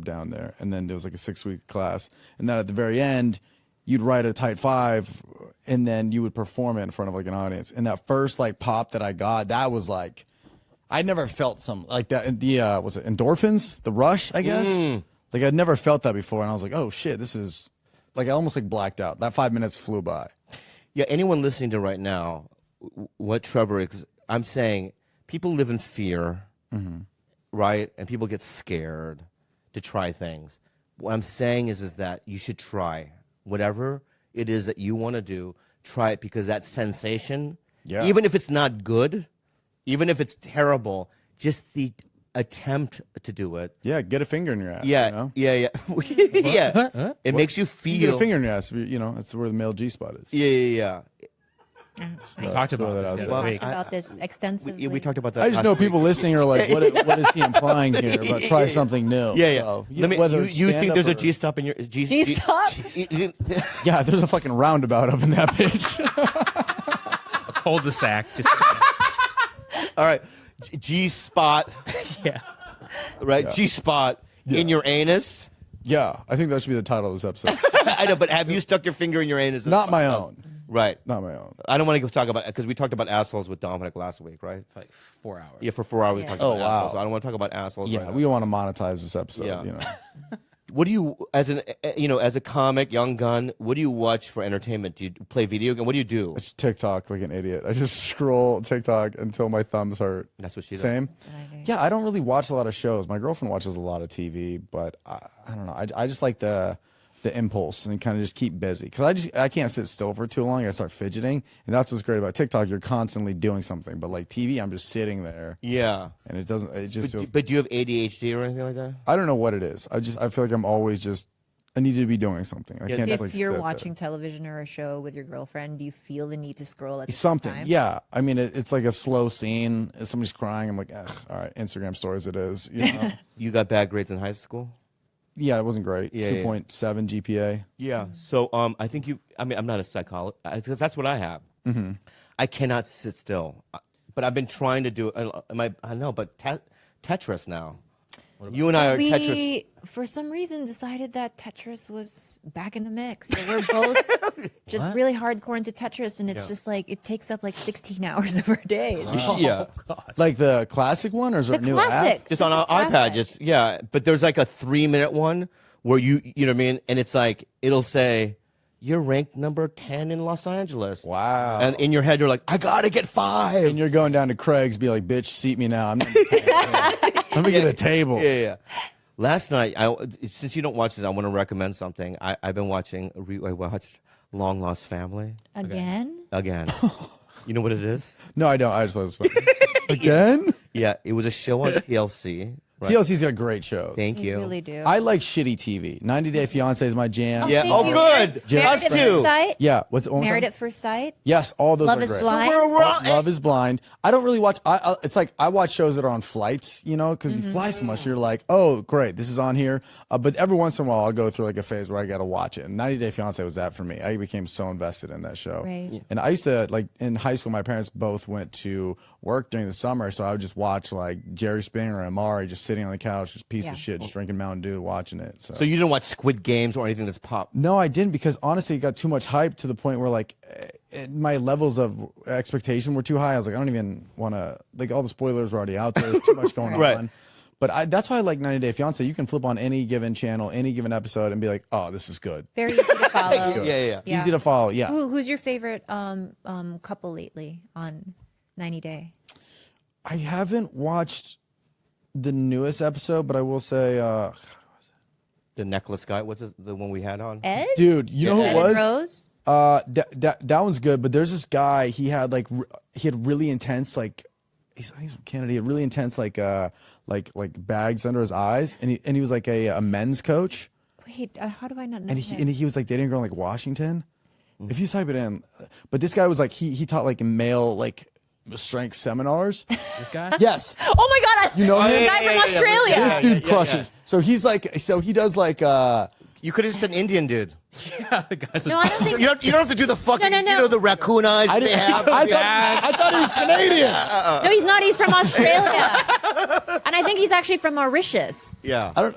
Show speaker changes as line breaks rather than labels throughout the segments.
down there, and then there was like a 6-week class, and then at the very end, you'd write a tight 5, and then you would perform it in front of like an audience. And that first like pop that I got, that was like, I never felt some like that. The was it endorphins, the rush, I guess. Like I'd never felt that before, and I was like, oh shit, this is like I almost like blacked out. That 5 minutes flew by.
Yeah, anyone listening to right now, what Trevor is, I'm saying, people live in fear, right? And people get scared to try things. What I'm saying is that you should try whatever it is that you want to do. Try it, because that sensation, even if it's not good, even if it's terrible, just the attempt to do it.
Yeah, get a finger in your ass.
Yeah,
you know?
yeah. It makes you feel.
You get a finger in your ass. You know, that's where the male G spot is.
Yeah.
We talked about
that
this
out
the other
there.
week.
About this extensively.
We talked about that.
I just know
last week.
people listening are like, what is he implying here? But try something new.
Yeah.
So,
You think there's a G stop in your
G stop?
Yeah, there's a fucking roundabout up in that bitch.
A cul-de-sac. Just
All right, G spot.
yeah.
Right, G spot in your anus.
Yeah, I think that should be the title of this episode.
I know, but have you stuck your finger in your anus?
Not my own.
Right.
Not my own.
I don't want to talk about it because we talked about assholes with Dominic last week, right?
Like 4 hours.
Yeah, for 4 hours we
Yeah.
talked
Oh,
about
wow.
assholes. So I don't want to talk about assholes.
Yeah,
right
we
now.
want to monetize this episode.
Yeah.
You know.
What do you, as a comic, young gun? What do you watch for entertainment? Do you play video game? What do you do?
It's TikTok like an idiot. I just scroll TikTok until my thumbs hurt.
That's what she does.
Same. Yeah, I don't really watch a lot of shows. My girlfriend watches a lot of TV, but I don't know. I just like the impulse and kind of just keep busy, because I can't sit still for too long. I start fidgeting, and that's what's great about TikTok. You're constantly doing something, but like TV, I'm just sitting there.
Yeah.
And it doesn't. It just feels.
But do you have ADHD or anything like that?
I don't know what it is. I feel like I'm always just. I need to be doing something. I can't just like
If you're
sit
watching television or a show with your girlfriend, do you feel the need to scroll at the
something.
same time?
Yeah, I mean it's like a slow scene. If somebody's crying, I'm like, ugh, all right, Instagram stories. It is. You know?
You got bad grades in high school?
Yeah, it wasn't great.
Yeah,
2.7 GPA.
Yeah. So I think I'm not a psychologist, because that's what I have. I cannot sit still, but I've been trying to do it. I know, but Tetris now. You and I are Tetris.
We, for some reason, decided that Tetris was back in the mix. So we're both just really hardcore into Tetris, and it's just like it takes up like 16 hours of our days.
Yeah.
Like the classic one, or is there
The
a new
classic.
app?
Just on our iPad, just but there's like a 3-minute one where you know what I mean, and it's like it'll say you're ranked number 10 in Los Angeles.
Wow.
And in your head you're like, I gotta get 5.
And you're going down to Craig's, be like, bitch, seat me now. I'm not Let me get a table.
Yeah. Last night, since you don't watch this, I want to recommend something. I've been watching. I watched Long Lost Family
Again?
You know what it is?
No, I don't. I just let it slip. Again?
Yeah, it was a show on TLC. Right?
TLC's got great shows.
Thank
You
you.
really do.
I like shitty TV. 90 Day Fiancé is my jam.
Yeah.
Thank
Oh,
you.
good.
Married
Us
at
too.
First Sight?
Yeah. What's it?
Married at First Sight?
Yes, all those
Love
are
is
great.
Blind?
Love is Blind. I don't really watch. It's like I watch shows that are on flights, you know, because you fly so much. You're like, oh, great, this is on here. But every once in a while, I'll go through like a phase where I got to watch it. And 90 Day Fiancé was that for me. I became so invested in that show.
Right. Yeah.
And I used to, like, in high school, my parents both went to work during the summer, so I would just watch like Jerry Springer and Amari just sitting on the couch, just piece of shit, just drinking Mountain Dew, watching it. So
you didn't watch Squid Games or anything that's pop?
no, I didn't, because honestly, it got too much hype to the point where like my levels of expectation were too high. I was like, I don't even want to, like, all the spoilers were already out there. There's too much going
Right.
on. But that's why I like 90 Day Fiancé. You can flip on any given channel, any given episode, and be like, oh, this is good.
Very easy to follow.
Yeah.
Easy to follow. Yeah.
Who's your favorite couple lately on 90 Day?
I haven't watched the newest episode, but I will say,
The necklace guy. What's the one we had on?
Ed?
dude, you know who
Ed
it was?
and Rose?
That one's good, but there's this guy. He had really intense, like, he's from Canada. He had really intense like bags under his eyes, and he was like a men's coach.
Wait, how do I not know
And
him?
he was like dating a girl in like Washington. If you type it in, but this guy was like he taught like male like strength seminars.
This guy?
Yes,
Oh my god,
you know
the
him.
guy from Australia.
This dude crushes. So he's like, he does like
You could have just said Indian dude.
Yeah, the guy's
No, I don't think
You don't have to do the fucking,
No.
you know, the raccoon eyes
I
that they have.
I thought he was Canadian.
No, he's not. He's from Australia. And I think he's actually from Mauritius.
Yeah.
I don't.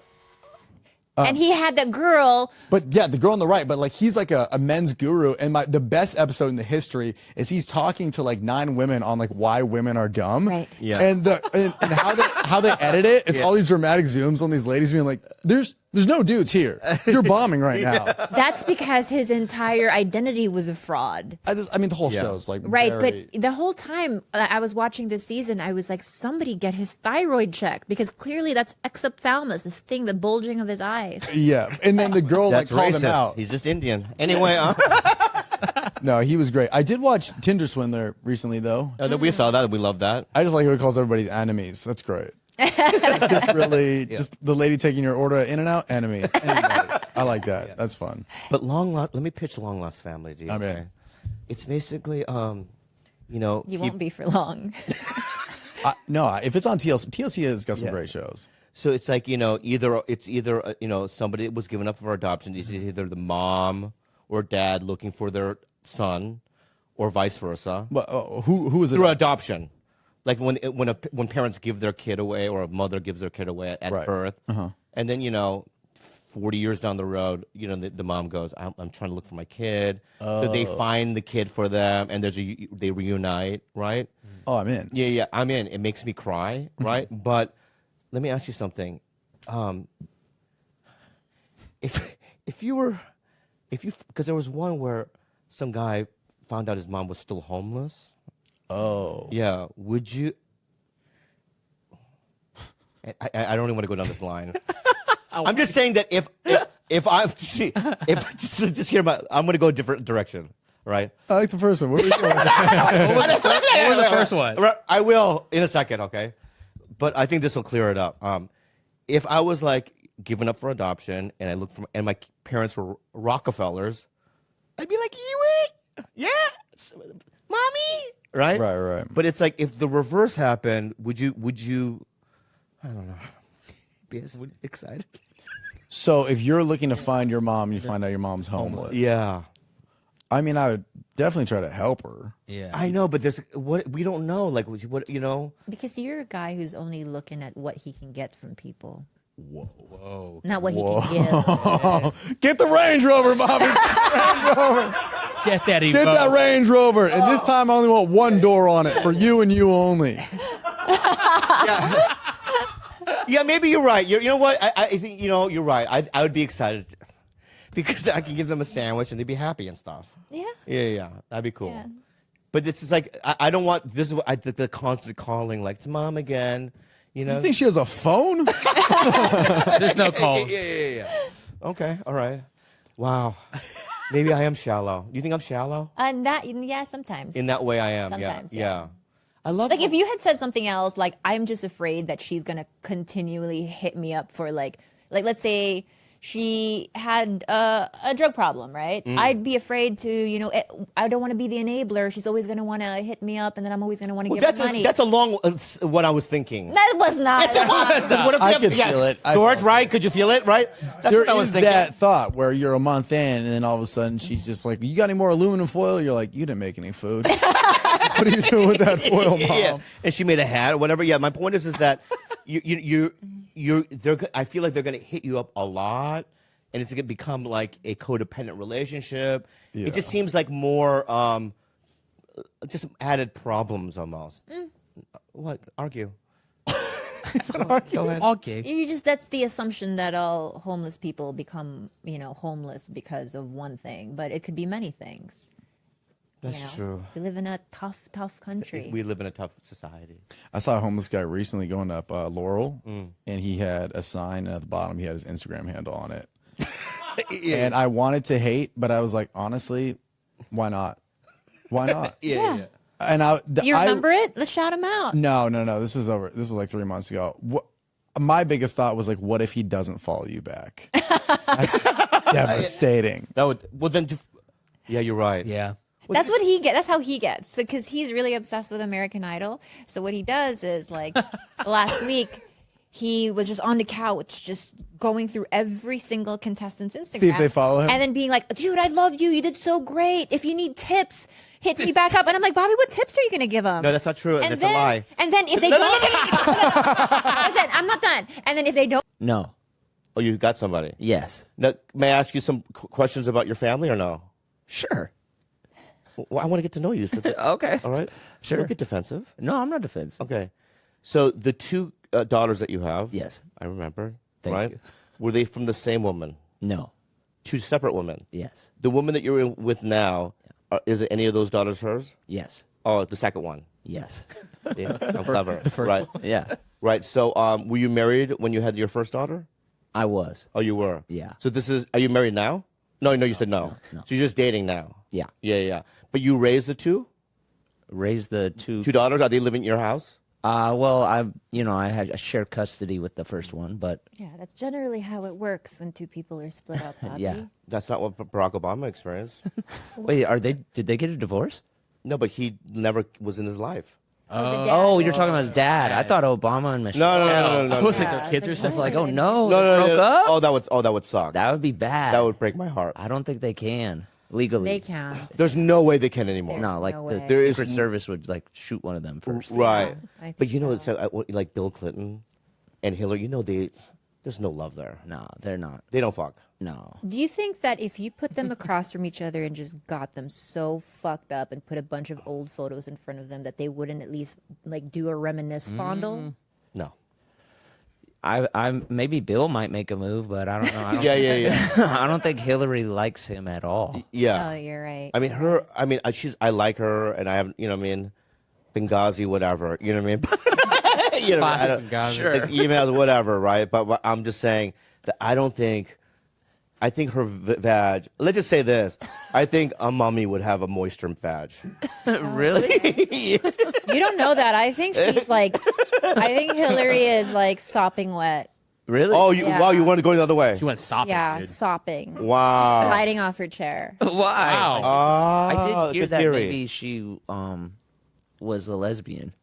and he had that girl.
But yeah, the girl on the right, but like he's like a men's guru. And the best episode in the history is he's talking to like 9 women on like why women are dumb.
Right.
Yeah.
And and how they edit it, it's all these dramatic zooms on these ladies being like, there's no dudes here. You're bombing right now.
That's because his entire identity was a fraud.
I mean, the whole show's like
Right,
very-
but the whole time I was watching this season, I was like, somebody get his thyroid checked, because clearly that's exophthalmos, this thing, the bulging of his eyes.
yeah. And then the girl
That's
like called him
racist.
out.
He's just Indian. Anyway,
No, he was great. I did watch Tinder Swindler recently though.
we saw that. We love that.
I just like how he calls everybody enemies. That's great. Just really, just the lady taking your order at In-N-Out, enemies. Anybody. I like that. That's fun.
But let me pitch Long Lost Family to you.
I'm in.
Okay? It's basically, you
You won't be for long.
No, if it's on TLC, TLC has got some great shows.
So it's like, either somebody was given up for adoption. It's either the mom or dad looking for their son, or vice versa.
But who is it?
Through adoption, like when parents give their kid away, or a mother gives their kid away at
Right.
birth, and then 40 years down the road, the mom goes, I'm trying to look for my kid. So they find the kid for them, and they reunite, right?
Oh, I'm in.
Yeah, I'm in. It makes me cry, right? But let me ask you something. Because there was one where some guy found out his mom was still homeless.
Oh.
Yeah, would you? I don't even want to go down this line. I'm just saying that if just hear I'm going to go a different direction, right?
I like the first one. Where are we going?
What was the first one?
I will in a second, okay? But I think this will clear it up. If I was like given up for adoption, and I looked and my parents were Rockefellers, I'd be like, yeah, mommy, right?
Right.
But it's like, if the reverse happened, would you? I don't know. Be excited?
So if you're looking to find your mom, you find out your mom's homeless.
Yeah.
I mean, I would definitely try to help her.
Yeah.
I know, but there's what we don't know. Like what
Because you're a guy who's only looking at what he can get from people,
Whoa.
not what he can give.
Get the Range Rover, Bobby.
Get that
Get that Range Rover. And this time I only want one door on it for you and you only.
Yeah, maybe you're right. You know what? I think you're right. I would be excited because I can give them a sandwich and they'd be happy and stuff.
Yeah.
Yeah, that'd be cool.
Yeah.
But it's just like I don't want this is what the constant calling, like, it's mom again. You
You think she has a phone?
There's no calls.
Yeah. Okay, all right. Wow. Maybe I am shallow. Do you think I'm shallow?
Sometimes.
In that way, I am.
Sometimes,
yeah.
yeah.
I love
Like, if you had said something else, like, I'm just afraid that she's gonna continually hit me up for like let's say she had a drug problem, right? I'd be afraid to, I don't want to be the enabler. She's always gonna want to hit me up, and then I'm always gonna want to give her money.
That's along what I was thinking.
That was not.
Yes, it was. 'Cause what if
I could feel it. I
George,
felt
right? Could you feel it, right? That's
There
what I was
is
thinking.
that thought where you're a month in and then all of a sudden she's just like, you got any more aluminum foil? You're like, you didn't make any food. What are you doing with that foil, Mom?
Yeah. And she made a hat or whatever. Yeah, my point is that I feel like they're going to hit you up a lot, and it's going to become like a codependent relationship.
Yeah.
It just seems like more just added problems almost. What? Argue. Go ahead.
Okay.
That's the assumption that all homeless people become, homeless because of one thing, but it could be many things.
That's true.
We live in a tough country.
We live in a tough society.
I saw a homeless guy recently going up Laurel, and he had a sign, and at the bottom he had his Instagram handle on it. And I wanted to hate, but I was like, honestly, why not? Why not?
Yeah.
And
you remember it? Let's shout him out.
No. This was like 3 months ago. My biggest thought was like, what if he doesn't follow you back? That's devastating.
Yeah, you're right.
Yeah.
That's what he gets. That's how he gets, because he's really obsessed with American Idol. So what he does is, like, last week, he was just on the couch, just going through every single contestant's Instagram.
See if they follow him.
And then being like, dude, I love you. You did so great. If you need tips, hit me back up. And I'm like, Bobby, what tips are you going to give him?
No, that's not true.
And
That's
then,
a lie.
And then if they don't. Listen, I'm not done. And then if they don't.
No. Oh, you got somebody.
Yes.
Now, may I ask you some questions about your family or no?
Sure.
Well, I want to get to know you. So
Okay.
all right.
Sure.
Don't get defensive.
No, I'm not defensive.
Okay. So the two daughters that you have.
Yes.
I remember.
Thank
right?
you.
Were they from the same woman?
No.
Two separate women.
Yes.
The woman that you're with now, is it any of those daughters hers?
Yes.
Oh, the second one.
Yes.
Yeah, I'm clever. Right.
Yeah.
Right. So, were you married when you had your first daughter?
I was.
Oh, you were.
Yeah.
So are you married now? No, you said no.
No.
So you're just dating now.
Yeah.
Yeah. But you raised the two
Raised the two.
daughters. Are they living in your house?
Well, I had a shared custody with the first one, but
Yeah, that's generally how it works when two people are split up. Bobby.
yeah.
That's not what Barack Obama experienced.
Wait, did they get a divorce?
No, but he never was in his life.
The dad
Oh, you're
is-
talking about his dad. I thought Obama and Michelle.
No.
I was like,
Yeah,
their kids
it's
are
I was
something.
like, oh no,
No,
they broke up?
Oh, that would suck.
That would be bad.
That would break my heart.
I don't think they can legally.
They can't.
There's no way they can anymore.
No, like
no
the
way.
There is
Secret Service would like shoot one of them first.
Right.
I think
But you know,
so.
it's like Bill Clinton and Hillary. You know, there's no love there.
No, they're not.
They don't fuck.
No.
Do you think that if you put them across from each other and just got them so fucked up and put a bunch of old photos in front of them that they wouldn't at least like do a reminisce fondle?
No.
I maybe Bill might make a move, but I don't know. I don't,
Yeah.
I don't think Hillary likes him at all.
Yeah.
Oh, you're right.
I mean, I like her, and I have, Benghazi, whatever. You know what I mean? you know,
Classic
I don't-
Benghazi.
Sure.
like, emails, whatever, right? But I'm just saying that I think her vag. Let's just say this: I think a mummy would have a moisture vag.
Really?
You don't know that. I think she's like, I think Hillary is like sopping wet.
Really?
Oh,
Yeah.
wow! You want to go the other way?
She went sopping.
Yeah,
dude.
sopping.
Wow.
Sliding off her chair.
Why?
Wow.
I
Ah,
did hear
good
that
theory.
maybe she was a lesbian.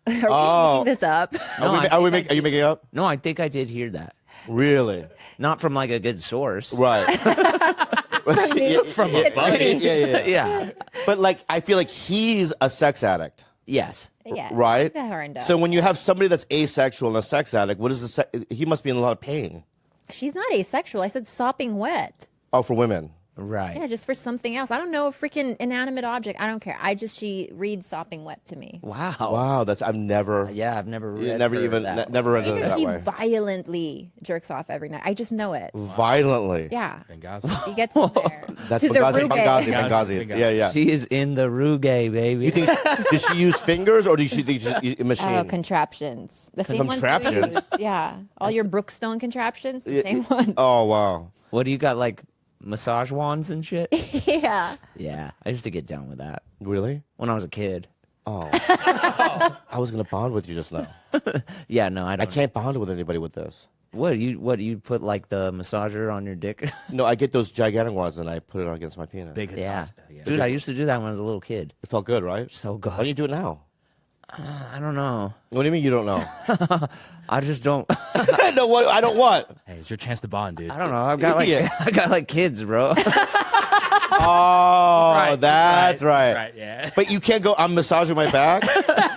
Are you
Oh.
making this up?
No, I
Are you
think I
making it up?
No, I think I did hear that.
Really?
Not from like a good source.
Right.
From a buddy.
Yeah.
Yeah.
But like, I feel like he's a sex addict,
Yes.
Yeah.
right?
That's horrendous.
So when you have somebody that's asexual and a sex addict, what is he must be in a lot of pain.
She's not asexual. I said sopping wet.
Oh, for women.
Right.
Yeah, just for something else. I don't know, a freaking inanimate object. I don't care. She reads sopping wet to me.
Wow.
Wow, I've never,
Yeah, I've never read
never
her
even,
that.
never read it
Because
that
she
way.
violently jerks off every night. I just know it.
Violently.
Yeah.
Benghazi.
She gets in there.
That's
To the
Benghazi,
Ruge.
Benghazi. Yeah.
She is in the Ruge, baby.
You think, did she use fingers or did she use a machine?
Oh, contraptions. The same ones you
Contraptions?
use. Yeah. All your Brookstone contraptions, the same one.
Oh, wow.
What do you got, like massage wands and shit?
Yeah.
Yeah, I used to get down with that
Really?
when I was a kid.
Oh. I was going to bond with you just now.
Yeah, no, I
I
don't.
can't bond with anybody with this.
What you put like the massager on your dick?
No, I get those gigantic ones and I put it against my penis.
Big
Yeah.
yeah.
Dude, I used to do that when I was a little kid.
It felt good, right?
So
Why don't
good.
you do it now?
I don't know.
What do you mean you don't know?
I just don't.
No, what? I don't what?
Hey, it's your chance to bond, dude.
I don't know. I've got like
Yeah.
I got like kids, bro.
Oh, that's right.
Right, yeah.
But you can't go, I'm massaging my back.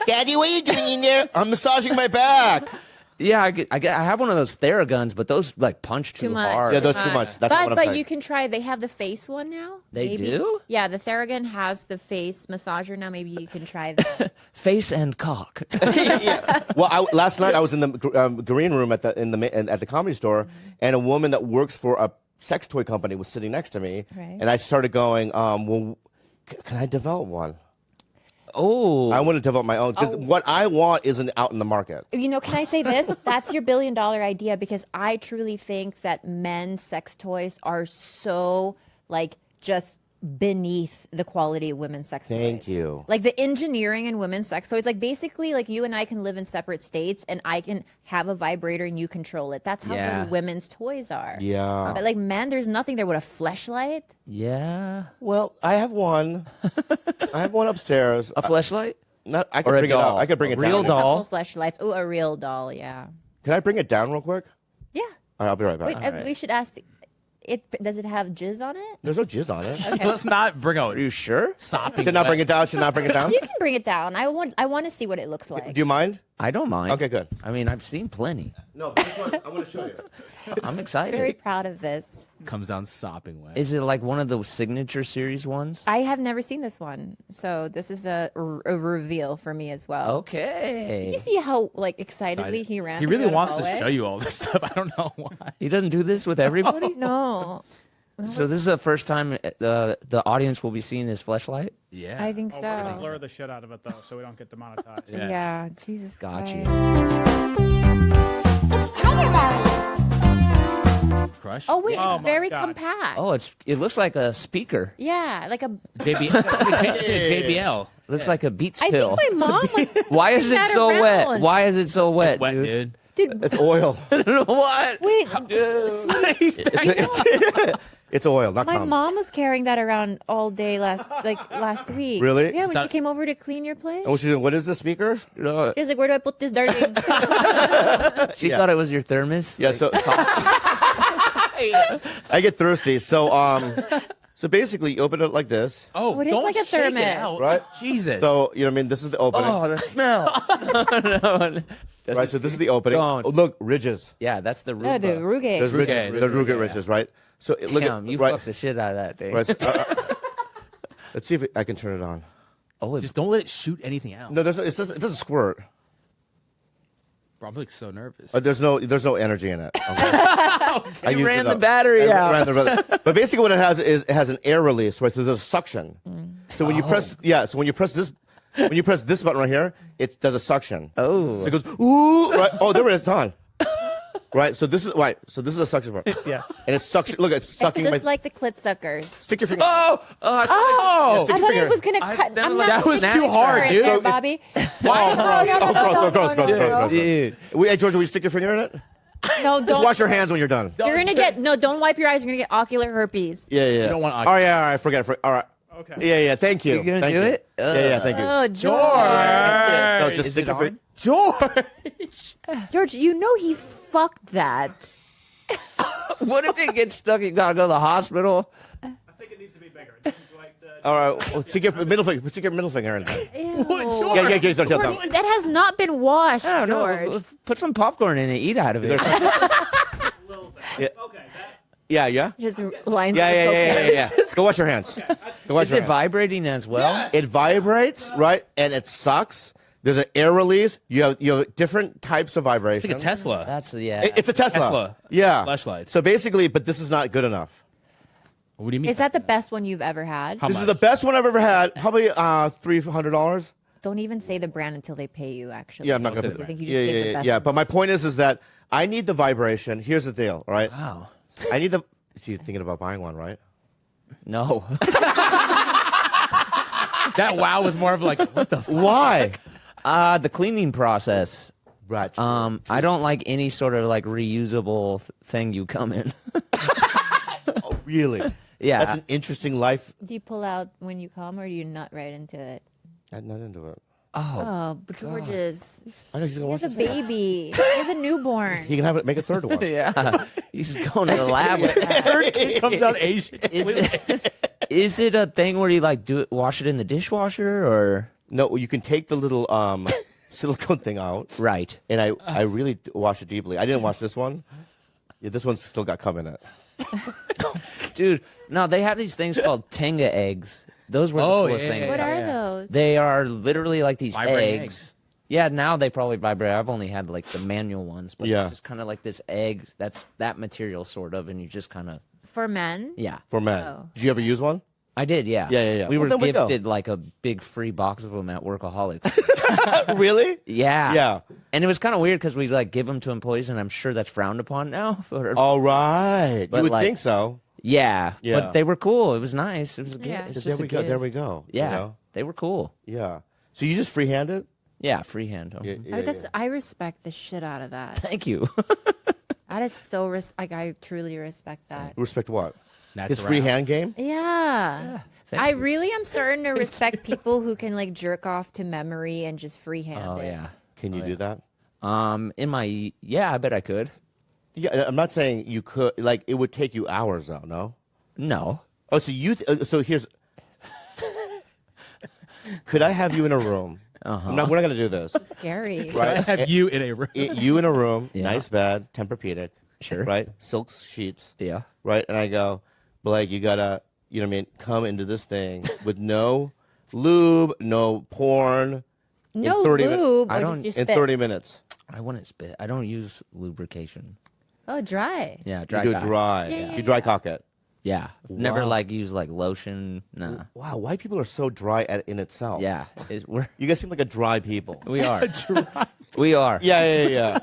Daddy, what are you doing in there? I'm massaging my back.
Yeah, I have one of those Theraguns, but those like punch too,
Too much.
hard.
Yeah, those too much. That's not what I'm
but
saying.
you can try. They have the face one now.
They
Maybe.
do?
Yeah, the Theragun has the face massager now. Maybe you can try that.
Face and cock.
Yeah. Well, last night I was in the green room at the comedy store, and a woman that works for a sex toy company was sitting next to me,
Right.
and I started going, well, can I develop one?
Oh,
I want to develop my own because what I want isn't out in the market.
You know, can I say this? That's your $1 billion idea, because I truly think that men's sex toys are so like just beneath the quality of women's sex toys.
Thank you.
Like the engineering in women's sex toys, like basically like you and I can live in separate states and I can have a vibrator and you control it. That's how
Yeah.
good women's toys are.
Yeah.
But like men, there's nothing there with a fleshlight.
yeah.
Well, I have one. I have one upstairs.
A fleshlight
I can
or a
bring it
doll?
up. I can bring
A
it
real
down.
doll?
Couple fleshlights. Oh, a real doll. Yeah.
Can I bring it down real quick?
Yeah.
All right, I'll be right back.
Wait, we should ask. Does it have jizz on it?
There's no jizz on it.
Okay.
Let's not bring out
Are you sure?
sopping.
Should not bring it down. Should not bring it down.
You can bring it down. I want to see what it looks like.
Do you mind?
I don't mind.
Okay, good.
I mean, I've seen plenty.
No, but this one, I want to show you.
I'm excited.
Very proud of this.
Comes down sopping wet.
Is it like one of those signature series ones?
I have never seen this one, so this is a reveal for me as well.
Okay.
You see how like excitedly he ran?
He
through
really
the
wants to
hallway?
show you all this stuff. I don't know why.
He doesn't do this with everybody?
No,
So this is the first time the audience will be seeing his fleshlight?
Yeah.
I think
Oh, we're gonna
so.
blur the shit out of it though, so we don't get demonetized.
Yeah.
Yeah, Jesus.
Got you.
Christ.
It's TigerBelly.
Oh wait,
Oh
it's
my
very
God.
compact.
Oh, it looks like a speaker.
Yeah, like a.
JBL. It's a JBL.
It looks like a Beats
I
pill.
think my mom was.
Why is it
that
so wet?
around.
Why is it so wet,
Wet,
dude?
dude.
Dude,
It's oil.
What?
wait.
It's oil, not
My
cum.
mom was carrying that around all day last week.
Really?
Yeah, when she
That-
came over to clean your place.
Oh, she's doing, what is the speaker?
No,
She was like, "Where do I put this dirty?"
she
Yeah.
thought it was your thermos.
Yeah, so I get thirsty. So basically, you open it like this,
Oh,
What is
don't
like a
shake it
thermos?
out.
right?
Jesus.
So you know, what I mean, this is the opening,
Oh, the smell. No.
right? So this is the opening.
Don't.
Oh, look, ridges.
Yeah, that's the
Yeah,
Roomba.
the ruge.
There's ridges.
Ruge,
There's
Ruge,
Ruge
yeah.
ridges, right? So look
Damn,
at
you
right.
fucked the shit out of that thing.
Right. Let's see if I can turn it on.
Oh, it's
Just don't let it shoot anything out.
No, it doesn't squirt.
Bro, I'm like so nervous.
There's no energy in it. Okay. I
You
used
ran
it
the
up.
battery
I
out.
ran but basically, what it has is it has an air release, right? So there's a suction. So when you press, so when you press this button right here, it does a suction.
Oh.
So it goes ooh, right? Oh, there it is. It's on. Right. So this is right. So this is a suction part.
Yeah.
And it's suction. Look, it's
It's
sucking my.
just like the clit suckers.
Stick your finger.
Oh,
Yeah,
I
stick your
thought
finger.
it was gonna
I
cut.
sounded
I'm
like
not
that was
sticking
too
my
hard,
finger in
dude.
there, Bobby.
Oh, gross.
dude.
Hey, Georgia, will you stick your finger in it?
No,
Just
don't.
wash your hands when you're done.
You're gonna get don't wipe your eyes. You're gonna get ocular herpes.
Yeah.
You don't want
All right. Forget it. All right.
Okay.
Yeah. Thank you.
You're gonna
Thank
do
you.
it?
Yeah. Thank you.
Oh, George.
Yeah, so just
Is
stick
it
your finger.
on?
George.
George, you know he fucked that.
What if it gets stuck? You gotta go to the hospital.
I think it needs to be bigger. It doesn't like the-
All right. Well, stick your middle finger. Stick your middle finger in it.
Ew.
George?
Yeah.
George, that has not been washed,
Oh,
George.
no, put some popcorn in it. Eat out of it.
a little bit.
Yeah.
Okay. That,
Yeah.
Just lines.
Yeah. Go wash your hands. Go wash
Is
your
it
hands.
vibrating as well?
It vibrates, right? And it sucks. There's an air release. You have different types of vibration.
It's like a Tesla.
That's yeah.
It's a Tesla.
Tesla.
Yeah.
Flashlights.
So basically, but this is not good enough.
What do you mean?
Is that the best one you've ever had?
How
This is
much?
the best one I've ever had. Probably $300.
Don't even say the brand until they pay you. Actually,
Yeah, I'm not
say
gonna.
the
I think you
Yeah,
just give the
yeah,
best
yeah.
one.
But my point is that I need the vibration. Here's the deal, all right?
Wow.
I need the. See, you're thinking about buying one, right?
No.
That wow was more of like, what the
Why?
The cleaning process.
Right.
I don't like any sort of like reusable thing you come in.
Oh, really?
Yeah.
That's an interesting life.
Do you pull out when you come, or do you nut right into it?
I'm not into it.
Oh, George is.
I know he's gonna watch
He's a
this.
baby. He's a newborn.
He can have it. Make a third one.
Yeah. He's going to the lab with that.
third kid comes out Asian?
Is it a thing where you like wash it in the dishwasher or?
No, you can take the little silicone thing out,
Right.
and I really wash it deeply. I didn't wash this one. Yeah, this one's still got cum in it.
Dude, no, they have these things called Tenga eggs. Those were
Oh,
the coolest
yeah,
things.
yeah,
What
yeah.
are those?
They are literally like these
Vibrating
eggs.
eggs.
Yeah, now they probably vibrate. I've only had like the manual ones, but
Yeah.
it's just kind of like this egg. That's that material sort of, and you just kind of
For men?
yeah.
For men.
Oh.
Did you ever use one?
I did, yeah.
Yeah.
We
Well,
were
then we go.
gifted like a big free box of them at Workaholics.
Really?
yeah.
Yeah.
And it was kind of weird because we like give them to employees, and I'm sure that's frowned upon now.
All right.
But
You would
like-
think so.
Yeah,
Yeah.
but they were cool. It was nice. It was a gift.
Yeah.
It's
So
just
there
a
we go.
gift.
There we go. you
Yeah,
know?
they were cool.
Yeah. So you just freehand it?
Yeah, freehand.
Yeah,
I respect the shit out of that.
Thank you.
That is so like I truly respect that.
Respect what?
That's
His
around.
freehand game?
Yeah.
Thank
I
you.
really am starting to respect people who can like jerk off to memory and just freehand
Oh
it.
yeah.
Can you do that?
In my I bet I could.
Yeah, I'm not saying you could. Like, it would take you hours, though. No.
No.
Oh, so so here's. Could I have you in a room? We're not gonna do this,
Scary.
right?
I have you in a room.
You in a room,
Yeah.
nice bed, Tempur-Pedic,
Sure.
right? Silk sheets,
Yeah.
right? And I go, Blake, you gotta, you know what I mean, come into this thing with no lube, no porn.
No
30 min-
lube.
I
or
don't-
just
in
spit?
30 minutes.
I wouldn't spit. I don't use lubrication.
Oh, dry.
Yeah,
You
dry
do
guy.
dry.
Yeah,
You dry cock it.
Yeah. Never
Wow.
like use like lotion. Nah.
Wow, white people are so dry in itself.
Yeah.
You guys seem like a dry people.
We are. We are.
Yeah.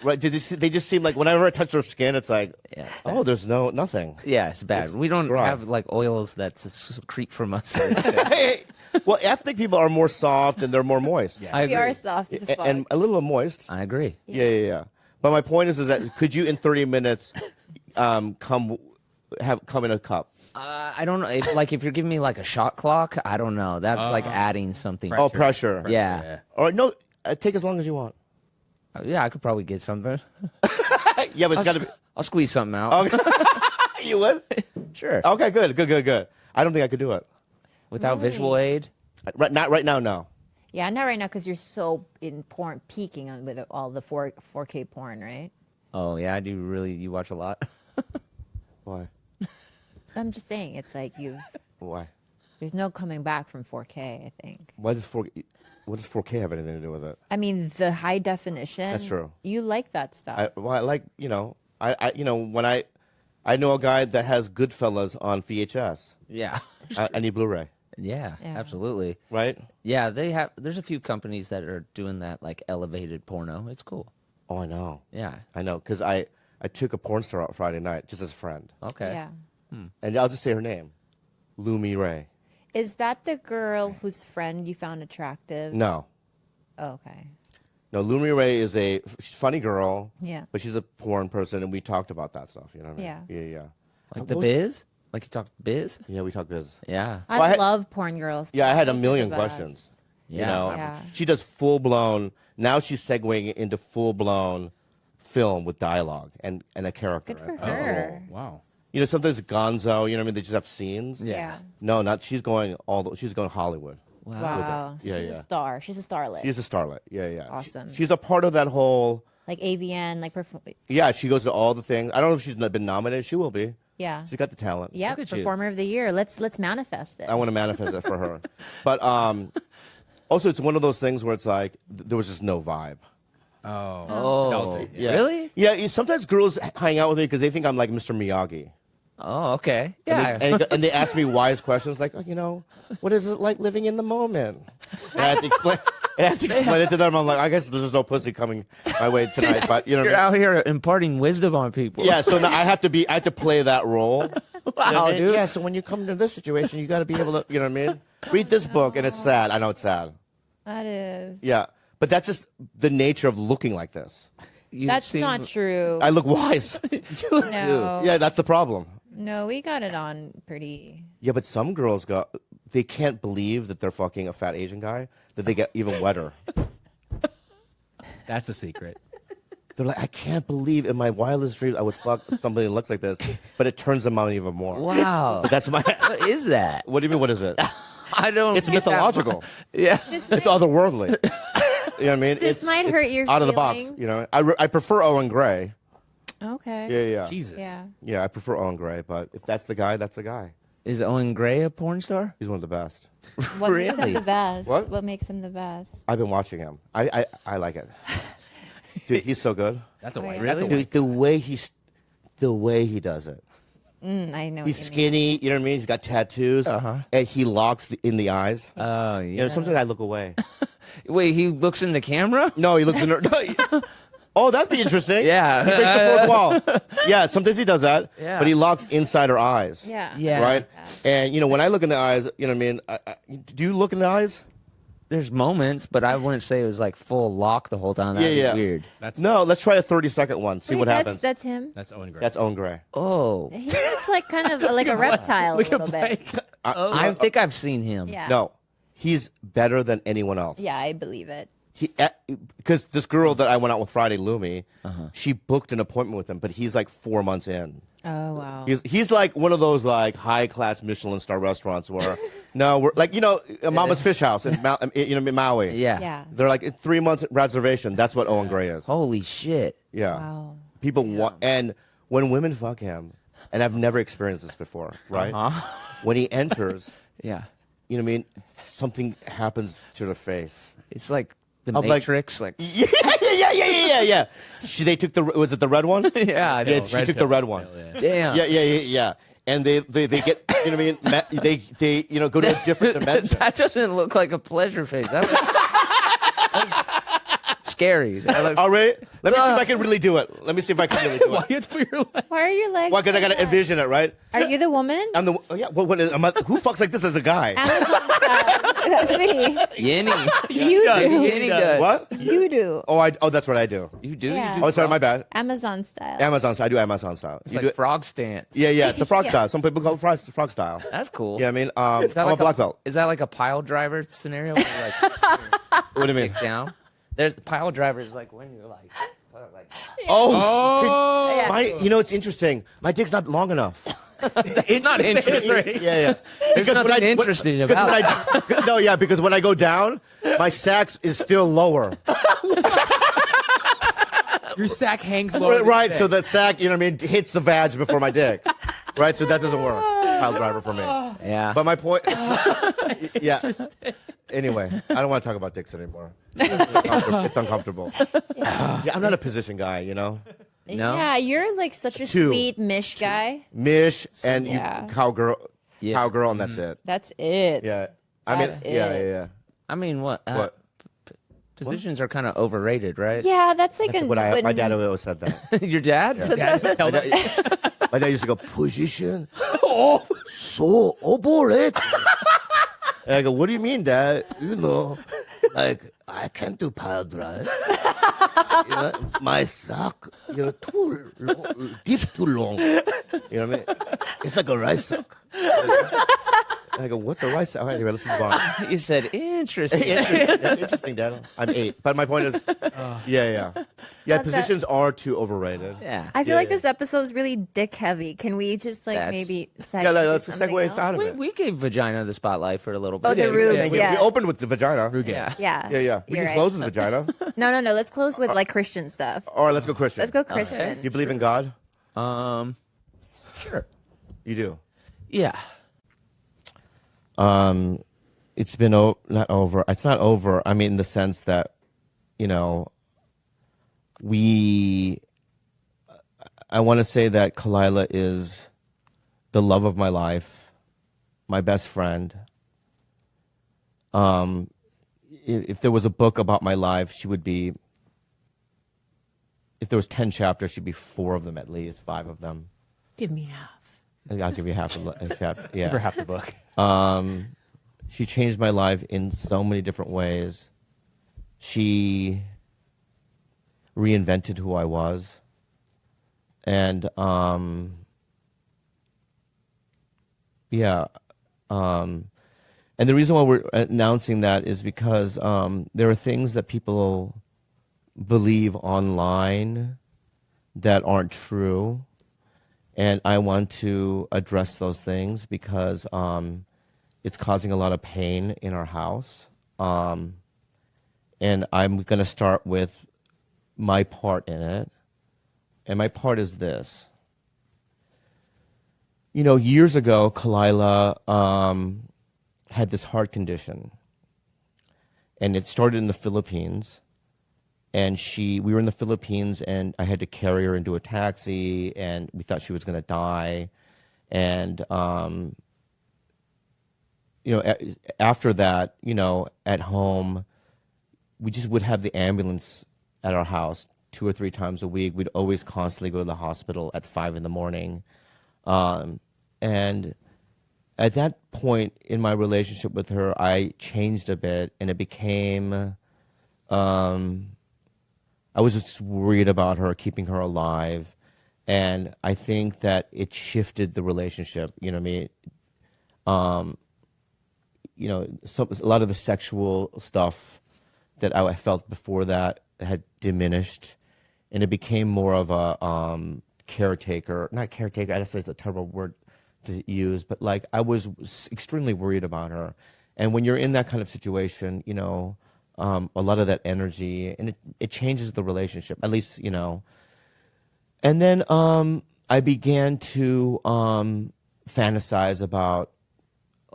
Right? They just seem like whenever I touch their skin, it's like,
Yeah, it's
oh, there's nothing.
Yeah, it's bad.
It's
We don't
dry.
have like oils that secrete from us.
Well, ethnic people are more soft and they're more moist.
I
We
agree.
are soft as fuck.
And a little moist.
I agree.
Yeah. But my point is that could you in 30 minutes come in a cup?
I don't know. If you're giving me like a shot clock, I don't know. That's like adding something.
Oh, pressure.
Yeah.
All right, no, take as long as you want.
Yeah, I could probably get something.
Yeah, but it's got to be.
I'll squeeze something out.
Okay. You would?
Sure.
Okay, good. I don't think I could do it.
Without visual aid.
Not right now, no.
Yeah, not right now because you're so in porn, peaking on with all the 4K porn, right?
Oh yeah, I do really. You watch a lot.
Why?
I'm just saying, it's like
Why?
there's no coming back from 4K, I think.
What does 4K have anything to do with it?
I mean, the high definition.
That's true.
You like that stuff.
I like, when I know a guy that has Goodfellas on VHS.
Yeah.
I need Blu-ray,
Yeah.
Yeah.
Absolutely.
right?
Yeah, they have. There's a few companies that are doing that, like elevated porno. It's cool.
Oh, I know.
Yeah.
I know, because I took a porn star out Friday night just as a friend.
Okay.
Yeah.
And I'll just say her name, Lumi Ray.
Is that the girl whose friend you found attractive?
No.
Oh, okay.
No, Lumi Ray is she's a funny girl,
Yeah.
but she's a porn person, and we talked about that stuff, you know what I mean? Yeah.
Like the biz. Like you talked biz.
Yeah, we talked biz.
Yeah.
I
Well, I had-
love porn girls.
Yeah, I had a
Those are
million
the best.
questions.
Yeah.
You know,
Yeah.
she does full-blown, now she's segueing into full-blown film with dialogue and a character.
Good for her.
Wow.
You know, sometimes Gonzo, you know what I mean? They just have scenes.
Yeah.
No, she's going she's going Hollywood.
Wow. So
Yeah,
she's
yeah.
a star. She's a starlet.
She's a starlet. Yeah.
Awesome.
She's a part of that whole,
like AVN, like
yeah, she goes to all the things. I don't know if she's been nominated. She will be.
yeah.
She's got the talent.
Yeah,
Look at you.
performer of the year. Let's manifest it.
I want to manifest it for her. But also, it's one of those things where it's like, there was just no vibe.
Oh.
Yeah.
Really?
Yeah, sometimes girls hang out with me because they think I'm like Mr. Miyagi.
Oh, okay. Yeah.
And they ask me wise questions like, what is it like living in the moment? And I have to explain it to them. I'm like, I guess there's no pussy coming my way tonight, but you know
You're
what I
out here imparting wisdom on people.
mean? Yeah, so now I have to play that role.
Wow,
You know what I mean?
dude.
Yeah, so when you come into this situation, you got to be able to, you know what I mean? Read this book, and it's sad. I know it's sad.
That is.
Yeah, but that's just the nature of looking like this.
You
That's
seem-
not true.
I look wise.
No.
Yeah, that's the problem.
No, we got it on pretty.
Yeah, but some girls they can't believe that they're fucking a fat Asian guy, that they get even wetter.
That's a secret.
They're like, I can't believe in my wildest dreams I would fuck somebody that looks like this, but it turns them on even more.
Wow.
That's my.
What is that?
What do you mean? What is it?
I don't.
It's
get that
mythological.
Yeah.
It's otherworldly. You know what I mean?
This might hurt your
out of the box.
feelings.
You know, I prefer Owen Gray.
Okay.
Yeah.
Jesus.
Yeah.
Yeah, I prefer Owen Gray, but if that's the guy, that's the guy.
Is Owen Gray a porn star?
He's one of the best.
What makes
Really?
him the best?
What?
Makes him the best?
I've been watching him. I like it. Dude, he's so good.
That's a
Oh,
white.
yeah.
That's a
Really?
white.
The way he does it.
I know.
He's
what you
skinny, you know what I mean? He's got tattoos, and he locks in the eyes.
Oh,
You
yeah.
know, sometimes I look away.
Wait, he looks in the camera?
No, he looks in her. Oh, that'd be interesting.
Yeah.
He breaks the fourth wall. Yeah, sometimes he does that,
Yeah.
but he locks inside her eyes.
mean. Yeah.
Yeah.
Right? And, when I look in the eyes, you know what I mean? Do you look in the eyes?
There's moments, but I wouldn't say it was like full lock the whole time. That'd
Yeah.
be weird.
No, let's try a 30-second one. See
Wait,
what
that's,
happens.
That's him.
That's Owen Gray.
That's Owen Gray.
Oh.
He looks like kind of like a reptile a
Look
little
at
bit.
Blake.
I think I've seen him.
Yeah.
No, he's better than anyone else.
Yeah, I believe it.
Because this girl that I went out with Friday, Lumi, she booked an appointment with him, but he's like 4 months in.
Oh wow.
He's like one of those like high class Michelin star restaurants where we're like Mama's Fish House in Maui.
Yeah.
Yeah.
They're like 3 months reservation. That's what Owen Gray is.
Holy shit.
Yeah.
Wow.
People and when women fuck him, and I've never experienced this before, right? When he enters,
Yeah.
you know what I mean? Something happens to their face.
It's like the
Of, like-
Matrix. Like,
Yeah. They took was it the red one?
yeah, I know.
Yeah, she took the red one.
Damn.
Yeah. And they get, you know what I mean? They go to a different dimension.
That doesn't look like a pleasure face. That's scary. That looks-
All right, let me see if I can really do it. Let me see if I can really do
Why
it.
you have to put your leg?
Why are your legs?
Why? Because I gotta envision it, right?
Are you the woman?
I'm the yeah. Who fucks like this as a guy?
That's me.
Yinny.
You do.
Yinny does.
What?
You do.
Oh, that's what I do.
You do?
Yeah.
You do
Oh, sorry, my bad.
Amazon style.
Amazon style. I do Amazon style.
It's
You
like
do it?
frog stance.
Yeah. It's a frog
Yeah.
style. Some people call it frog style.
That's cool.
Yeah, I mean,
Is
I'm
that
a
like
black belt.
Is that like a pile driver scenario? Where you
What do you mean?
like down? There's pile drivers like when you're like
Oh,
Yeah.
it's interesting. My dick's not long enough.
it's not interesting.
Yeah. Because
nothing interesting about it.
Because when I go down, my sack is still lower.
Your sack hangs lower.
Right, so that sack, you know what I mean, hits the vag before my dick. Right, so that doesn't work. Pile driver for me.
Yeah.
But my point is, yeah. Anyway, I don't want to talk about dicks anymore. It's uncomfortable. Yeah, I'm not a position guy, you know?
No?
Yeah, you're like such a
Two.
sweet Mish guy.
Mish and
Yeah.
cowgirl,
Yeah.
and that's it.
That's it.
Yeah. I mean,
That's
yeah,
it.
yeah.
I mean, what?
What?
Positions are kind of overrated, right?
Yeah, that's like
That's
a.
what my
when-
dad always said that.
Your dad said that?
My dad used to go, position? So overrated. And I go, what do you mean, Dad? You know, like, I can't do pile drive. You know, my sock, too long, deep too long. You know what I mean? It's like a rice sock. And I go, what's a rice sock? Anyway, let's move on.
You said, interesting.
Interesting, Dad. I'm 8. But my point is, yeah. Positions are too overrated.
Yeah.
I feel
Yeah,
like
yeah.
this episode's really dick heavy. Can we just like
That's-
maybe
Yeah, let's
something
segue
else?
out of it.
We gave vagina the spotlight for a little bit.
Oh, the rubes,
We
yeah.
opened with the vagina.
Yeah.
Yeah.
Yeah. We
You're
can
right.
close with vagina.
No. Let's close with like Christian stuff.
All right, let's go Christian.
Let's go Christian.
Do you believe in God?
Sure.
You do.
Yeah.
It's been not over. It's not over. I mean, in the sense that, I want to say that Khalyla is the love of my life, my best friend. If there was a book about my life, she would be. If there was 10 chapters, she'd be 4 of them at least, 5 of them.
Give me half.
I'll give you half a chapter. Yeah.
Never half the book.
She changed my life in so many different ways. She reinvented who I was. And and the reason why we're announcing that is because there are things that people believe online that aren't true. And I want to address those things because it's causing a lot of pain in our house. And I'm going to start with my part in it. And my part is this. Years ago, Khalyla had this heart condition. And it started in the Philippines. And we were in the Philippines, and I had to carry her into a taxi, and we thought she was going to die. And, after that, at home, we just would have the ambulance at our house 2 or 3 times a week. We'd always constantly go to the hospital at 5 a.m. And at that point in my relationship with her, I changed a bit, and it became, I was just worried about her, keeping her alive. And I think that it shifted the relationship, you know what I mean? A lot of the sexual stuff that I felt before that had diminished, and it became more of a caretaker. Not caretaker, I guess it's a terrible word to use, but like I was extremely worried about her. And when you're in that kind of situation, a lot of that energy, and it changes the relationship. At least, And then I began to fantasize about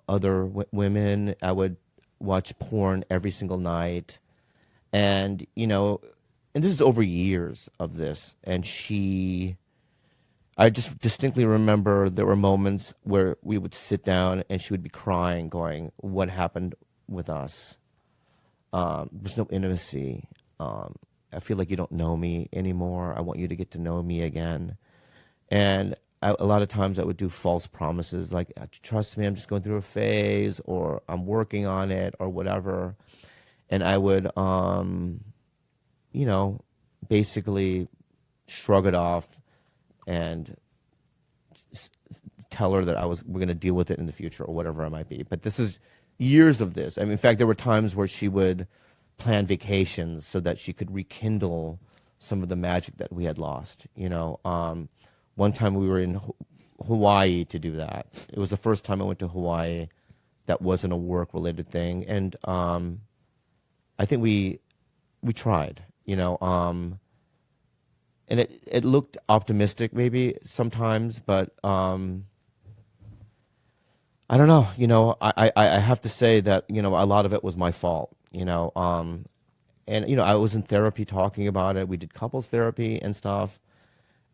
other women. I would watch porn every single night. And, and this is over years of this. And I just distinctly remember there were moments where we would sit down and she would be crying, going, "What happened with us? There's no intimacy. I feel like you don't know me anymore. I want you to get to know me again." And a lot of times I would do false promises like, "Trust me, I'm just going through a phase," or "I'm working on it," or whatever. And I would, basically shrug it off and tell her that we're going to deal with it in the future or whatever it might be. But this is years of this. I mean, in fact, there were times where she would plan vacations so that she could rekindle some of the magic that we had lost. One time we were in Hawaii to do that. It was the first time I went to Hawaii that wasn't a work-related thing. And I think we tried, and it looked optimistic maybe sometimes, but I don't know. I have to say that a lot of it was my fault. And I was in therapy talking about it. We did couples therapy and stuff,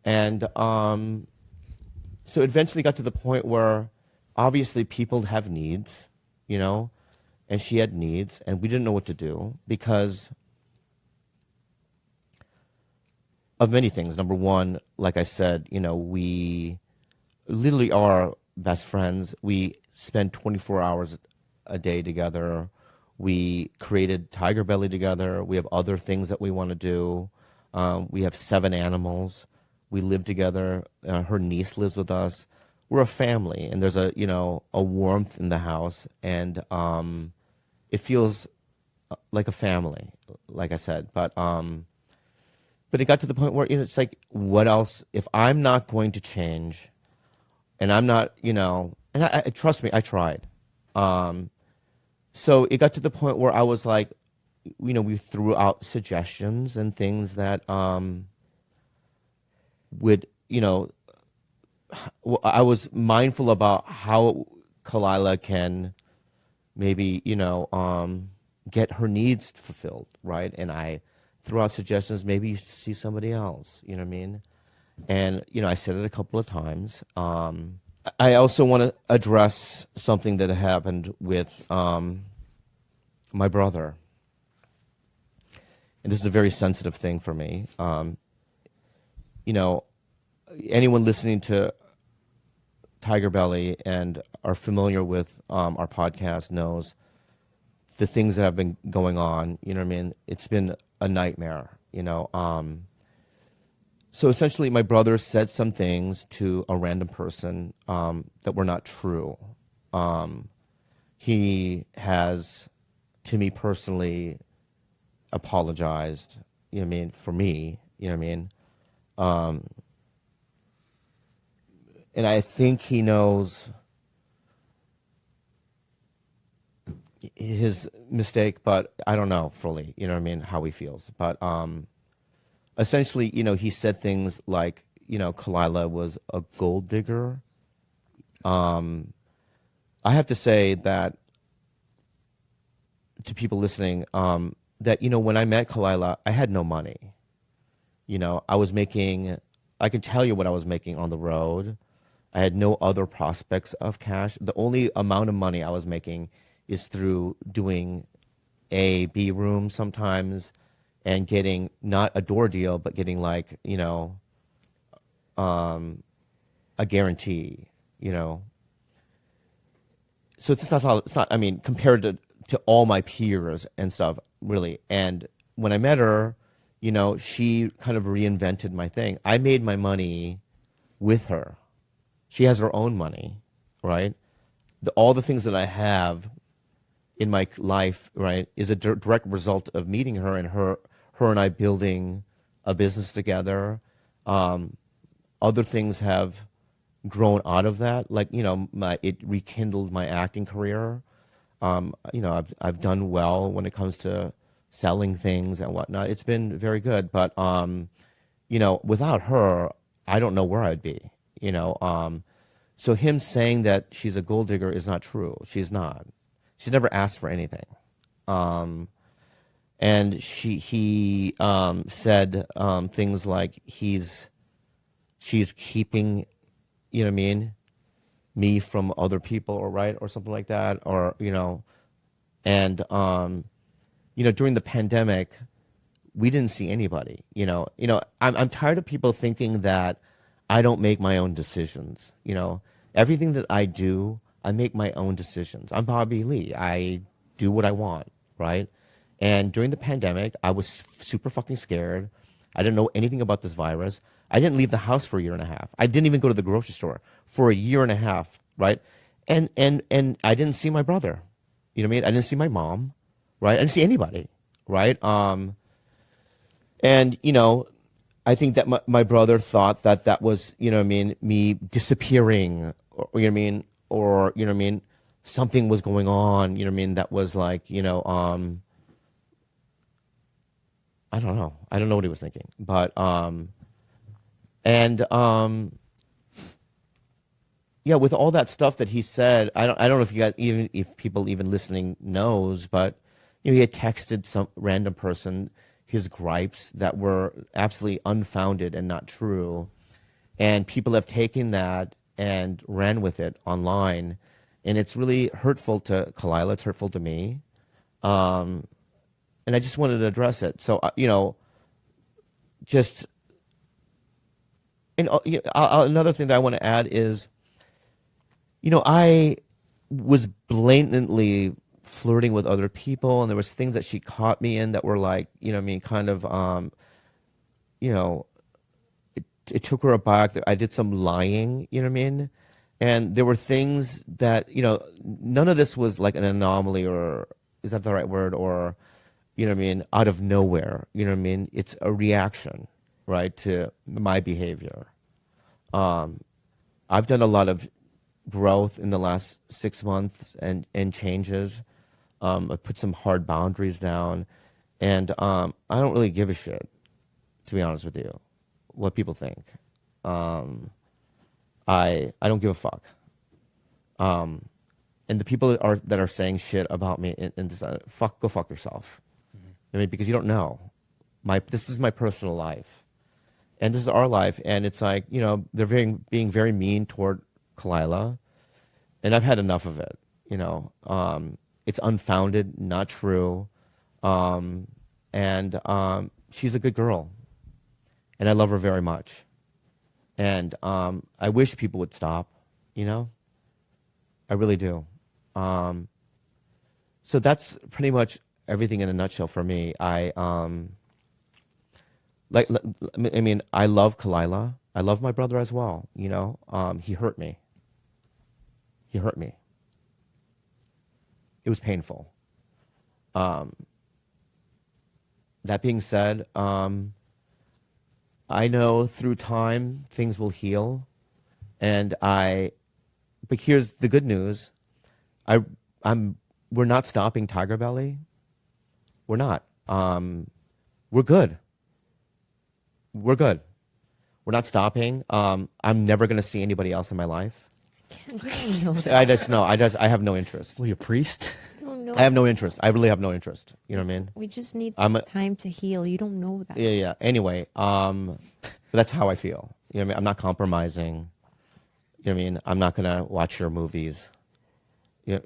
and so it eventually got to the point where obviously people have needs, and she had needs, and we didn't know what to do because of many things. Number one, like I said, we literally are best friends. We spend 24 hours a day together. We created TigerBelly together. We have other things that we want to do. We have 7 animals. We live together. Her niece lives with us. We're a family, and there's a warmth in the house, and it feels like a family, like I said. But it got to the point where it's like, what else? If I'm not going to change, and I'm not, and I trust me, I tried. So it got to the point where I was like, we threw out suggestions and things that would, I was mindful about how Khalyla can maybe, get her needs fulfilled, right? And I threw out suggestions, maybe you should see somebody else, you know what I mean? And, I said it a couple of times. I also want to address something that happened with my brother. And this is a very sensitive thing for me. Anyone listening to TigerBelly and are familiar with our podcast knows the things that have been going on, you know what I mean? It's been a nightmare, So essentially my brother said some things to a random person that were not true. He has, to me personally, apologized, for me, and I think he knows his mistake, but I don't know fully, how he feels. But essentially, he said things like, Khalyla was a gold digger. I have to say that to people listening, that, when I met Khalyla, I had no money. I can tell you what I was making on the road. I had no other prospects of cash. The only amount of money I was making is through doing A, B room sometimes and getting not a door deal, but getting like, a guarantee, So it's not, I mean, compared to all my peers and stuff, really. And when I met her, she kind of reinvented my thing. I made my money with her. She has her own money, right? All the things that I have in my life, right, is a direct result of meeting her and her and I building a business together. Other things have grown out of that, like it rekindled my acting career. I've done well when it comes to selling things and whatnot. It's been very good, but without her, I don't know where I'd be, you know. So him saying that she's a gold digger is not true. She's not. She's never asked for anything. And he said things like she's keeping, you know what I mean, me from other people, or right, or something like that, or you know, and you know, during the pandemic, we didn't see anybody. You know, I'm tired of people thinking that I don't make my own decisions. You know, everything that I do, I make my own decisions. I'm Bobby Lee. I do what I want, right? And during the pandemic, I was super fucking scared. I didn't know anything about this virus. I didn't leave the house for a year and a half. I didn't even go to the grocery store for a year and a half, right? And I didn't see my brother. You know what I mean? I didn't see my mom, right? I didn't see anybody, right? And, you know, I think that my brother thought that was, you know what I mean, me disappearing, or, you know what I mean? Or, you know what I mean? Something was going on, you know what I mean? That was like, you know, I don't know. I don't know what he was thinking, but yeah, with all that stuff that he said, I don't know if you guys, even if people even listening knows, but you know, he had texted some random person his gripes that were absolutely unfounded and not true, and people have taken that and ran with it online, and it's really hurtful to Khalyla. It's hurtful to me. And I just wanted to address it. So, you know, just, and another thing that I want to add is, you know, I was blatantly flirting with other people, and there was things that she caught me in that were like, you know what I mean, kind of, you know, it took her aback. I did some lying, you know what I mean? And there were things that, you know, none of this was like an anomaly, or is that the right word? Or, you know what I mean, out of nowhere, you know what I mean? It's a reaction, right, to my behavior. I've done a lot of growth in the last 6 months and changes. I've put some hard boundaries down, and I don't really give a shit, to be honest with you, what people think. I don't give a fuck. And the people that are saying shit about me and this, go fuck yourself. I mean, because you don't know. This is my personal life, and this is our life, and it's like, you know, they're being very mean toward Khalyla, and I've had enough of it. You know, it's unfounded, not true, and she's a good girl, and I love her very much, and I wish people would stop. You know, I really do. So that's pretty much everything in a nutshell for me. I mean, I love Khalyla. I love my brother as well. You know, he hurt me. He hurt me. It was painful. That being said, I know through time things will heal, but here's the good news. We're not stopping TigerBelly. We're not. We're good. We're good. We're not stopping. I'm never going to see anybody else in my life.
You don't know that.
I have no interest.
Were you a priest?
You don't know
I have no interest. I really have no interest. You know what I mean?
We just need
I'm
time to heal. You don't know that.
Yeah. Anyway, that's how I feel. You know what I mean? I'm not compromising. You know what I mean? I'm not going to watch your movies. You know,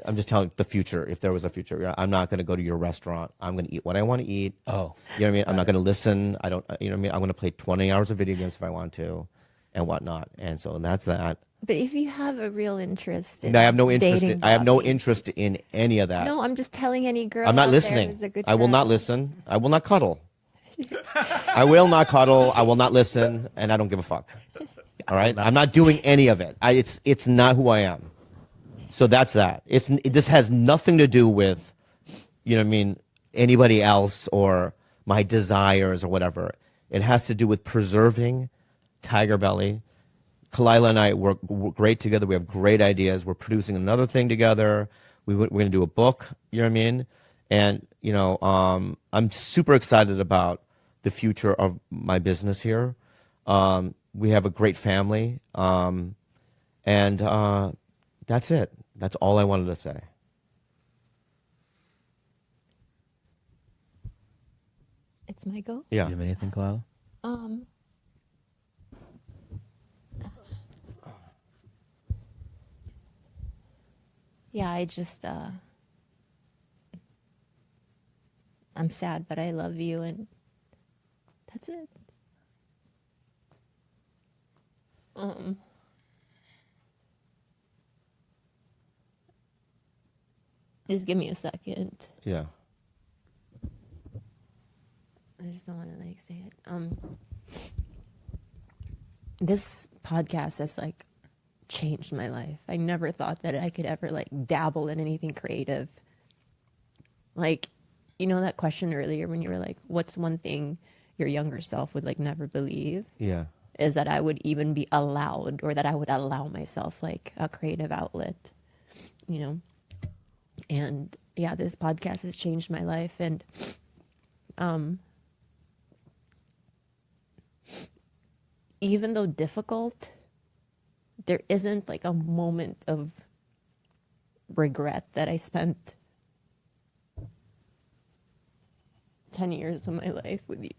I'm just telling the future, if there was a future. I'm not going to go to your restaurant. I'm going to eat what I want to eat.
Oh.
You know what I mean? I'm not going to listen. I don't, you know what I mean? I'm going to play 20 hours of video games if I want to and whatnot. And so that's that.
But if you have a real interest in
I have no interest.
dating
I have no
Bobby,
interest in any of that.
No, I'm just telling any girl.
I'm not
out
listening.
There who's a good
I will
girl.
not listen. I will not cuddle. I will not cuddle. I will not listen, and I don't give a fuck. All right, I'm not doing any of it. It's not who I am. So that's that. This has nothing to do with, you know what I mean, anybody else or my desires or whatever. It has to do with preserving TigerBelly. Khalyla and I work great together. We have great ideas. We're producing another thing together. We're going to do a book. You know what I mean? And you know, I'm super excited about the future of my business here. we have a great family, and that's it. That's all I wanted to say.
It's my go.
Yeah.
Do you have anything, Khalyla?
Yeah, I just I'm sad, but I love you, and that's it. Just give me a second.
Yeah.
I just don't want to like say it. This podcast has like changed my life. I never thought that I could ever like dabble in anything creative. Like, you know that question earlier when you were like, what's one thing your younger self would like never believe?
Yeah.
Is that I would even be allowed, or that I would allow myself like a creative outlet, you know? And yeah, this podcast has changed my life. And even though difficult, there isn't like a moment of regret that I spent 10 years of my life with you.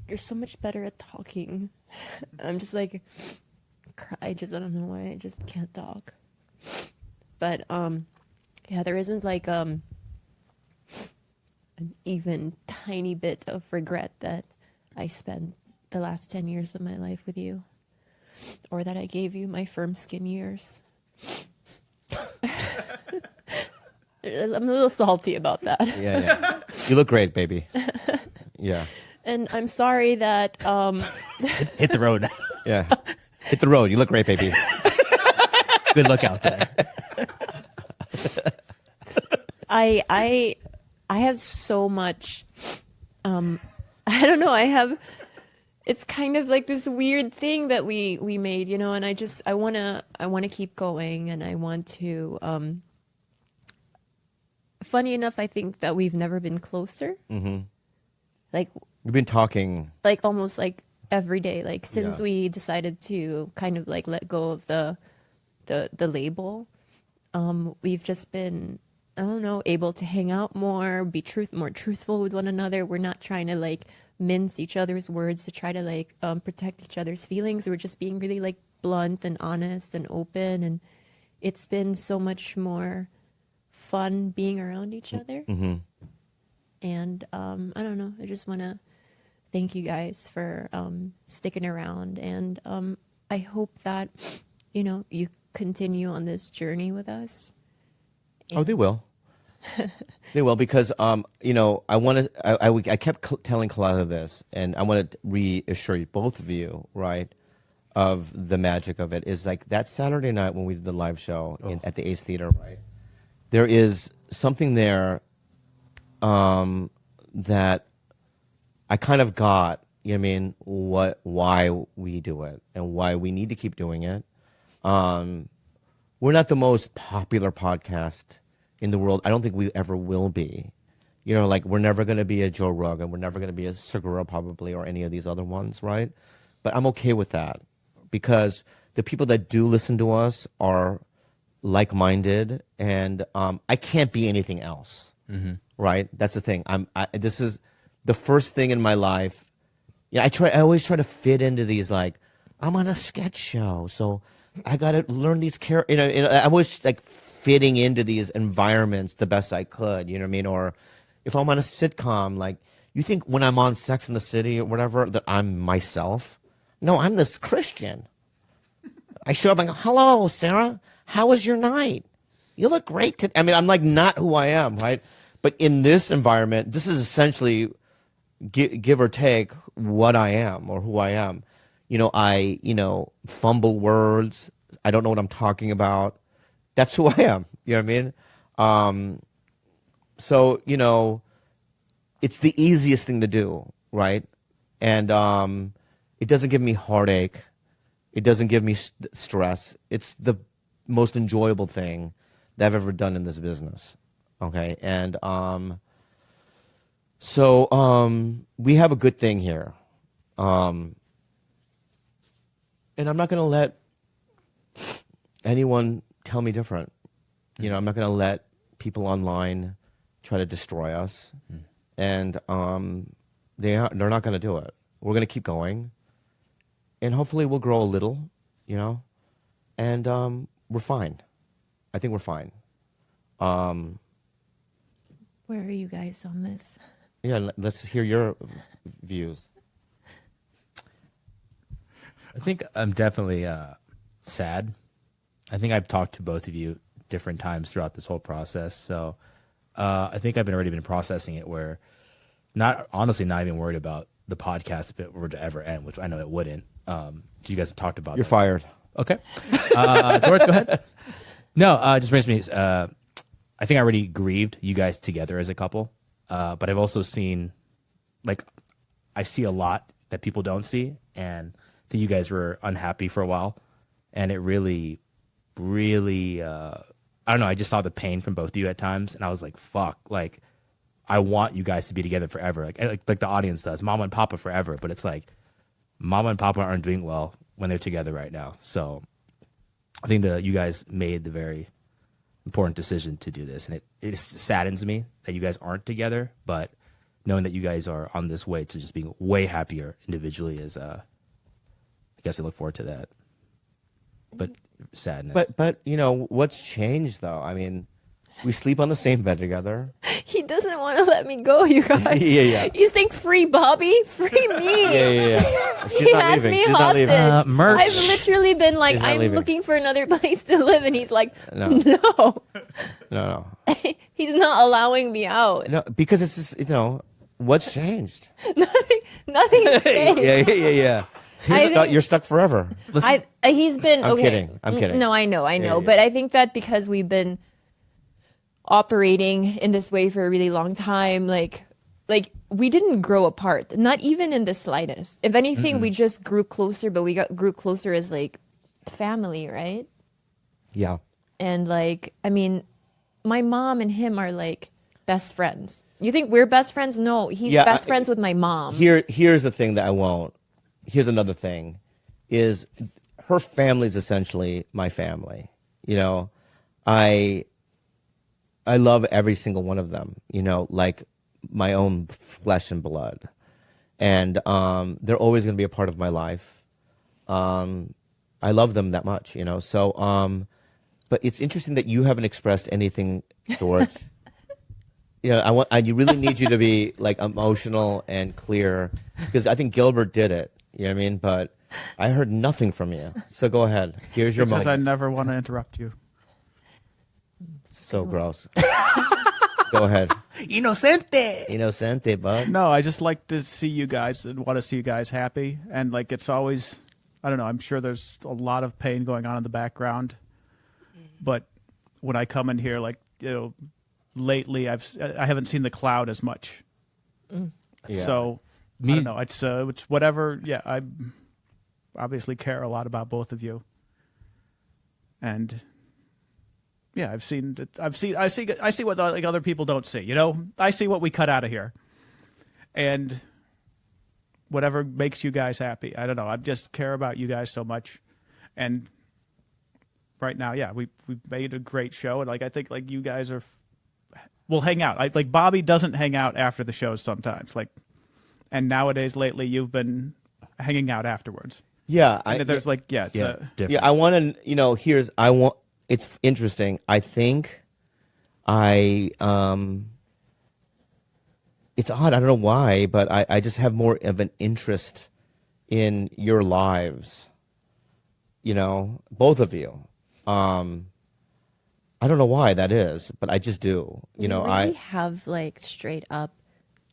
You're so much better at talking. I'm just like, I don't know why I just can't talk. But yeah, there isn't like an even tiny bit of regret that I spent the last 10 years of my life with you, or that I gave you my firm skin years. I'm a little salty about that.
Yeah, yeah. You look great, baby. Yeah.
And I'm sorry that
Hit the road.
Yeah. Hit the road. You look great, baby.
Good luck out there.
I have so much I don't know, it's kind of like this weird thing that we made, you know, and I want to keep going, and I want to funny enough, I think that we've never been closer. Mm-hmm. Like
We've been talking.
like almost like every day, like since
Yeah.
we decided to kind of like let go of the label, we've just been, I don't know, able to hang out more, be more truthful with one another. We're not trying to like mince each other's words to try to like protect each other's feelings. We're just being really like blunt and honest and open, and it's been so much more fun being around each other.
Mm-hmm.
And I don't know, I just want to thank you guys for sticking around, and I hope that, you know, you continue on this journey with us.
Oh, they will. They will, because you know, I kept telling Khalyla this, and I want to reassure you, both of you, right, of the magic of it. Is like that Saturday night when we did the live show at the Ace Theater, right? There is something there that I kind of got, you know what I mean, why we do it and why we need to keep doing it. We're not the most popular podcast in the world. I don't think we ever will be. You know, like we're never going to be a Joe Rogan. We're never going to be a Segura probably, or any of these other ones, right? But I'm okay with that, because the people that do listen to us are like-minded, and I can't be anything else, right? That's the thing. This is the first thing in my life. Yeah, I always try to fit into these, like, I'm on a sketch show, so I got to learn these characters. You know, I was like fitting into these environments the best I could. You know what I mean? Or if I'm on a sitcom, like, you think when I'm on Sex in the City or whatever that I'm myself? No, I'm this Christian. I show up and go, hello, Sarah. How was your night? You look great today. I mean, I'm like not who I am, right? But in this environment, this is essentially give or take what I am or who I am. You know, I fumble words. I don't know what I'm talking about. That's who I am. You know what I mean? So, you know, it's the easiest thing to do, right? And it doesn't give me heartache. It doesn't give me stress. It's the most enjoyable thing that I've ever done in this business. Okay, and so we have a good thing here, and I'm not going to let anyone tell me different. You know, I'm not going to let people online try to destroy us, and they're not going to do it. We're going to keep going, and hopefully we'll grow a little, you know, and we're fine. I think we're fine.
Where are you guys on this?
Yeah, let's hear your views.
I think I'm definitely sad. I think I've talked to both of you different times throughout this whole process. So I think I've already been processing it where honestly not even worried about the podcast if it were to ever end, which I know it wouldn't. You guys have talked about
You're
that.
fired.
Okay. George, go ahead. No, it just brings me, I think I already grieved you guys together as a couple. But I've also seen, like, I see a lot that people don't see. And I think you guys were unhappy for a while. And it really, really, I don't know. I just saw the pain from both of you at times. And I was like, fuck, like, I want you guys to be together forever. Like the audience does, Mama and Papa forever. But it's like, Mama and Papa aren't doing well when they're together right now. So I think you guys made the very important decision to do this, and it saddens me that you guys aren't together, but knowing that you guys are on this way to just being way happier individually is I guess I look forward to that. But sadness.
But you know what's changed though? I mean, we sleep on the same bed together.
He doesn't want to let me go, you guys.
Yeah.
He's like, free Bobby, free me.
Yeah. She's
He
not
has
leaving.
me
She's not
hostage.
leaving.
Merch.
I've literally been like,
He's not
I'm
leaving.
looking for another place to live, and he's like,
No.
no.
No.
He's not allowing me out.
No, because it's just, you know, what's changed?
Nothing.
Yeah. You're stuck forever.
He's been.
I'm
okay.
kidding. I'm kidding.
No, I know.
Yeah.
But I think that because we've been operating in this way for a really long time, like we didn't grow apart, not even in the slightest. If anything, we just grew closer, but grew closer as like family, right?
Yeah.
And like, I mean, my mom and him are like best friends. You think we're best friends? No, he's best friends with my mom.
Here's the thing that I won't. Here's another thing, is her family is essentially my family. You know, I love every single one of them. You know, like my own flesh and blood, and they're always going to be a part of my life. I love them that much. You know, so but it's interesting that you haven't expressed anything, George. You know, I really need you to be like emotional and clear, because I think Gilbert did it. You know what I mean? But I heard nothing from you. So go ahead. Here's your
Because
moment.
I never want to interrupt you.
So gross. Go ahead. Inocente, bud.
No, I just like to see you guys and want to see you guys happy. And like, it's always, I don't know, I'm sure there's a lot of pain going on in the background. But when I come in here, like, you know, lately I haven't seen the cloud as much.
Yeah.
So I don't know. It's whatever. Yeah, I obviously care a lot about both of you. And yeah, I see what like other people don't see. You know, I see what we cut out of here, and whatever makes you guys happy. I don't know. I just care about you guys so much, and right now, yeah, we've made a great show, and like I think like you guys we'll hang out. Like Bobby doesn't hang out after the shows sometimes. Like, and nowadays lately you've been hanging out afterwards.
Yeah.
There's like it's
different.
Yeah, I want to, you know, it's interesting. I think it's odd. I don't know why, but I just have more of an interest in your lives, you know, both of you. I don't know why that is, but I just do. You know,
really have like straight up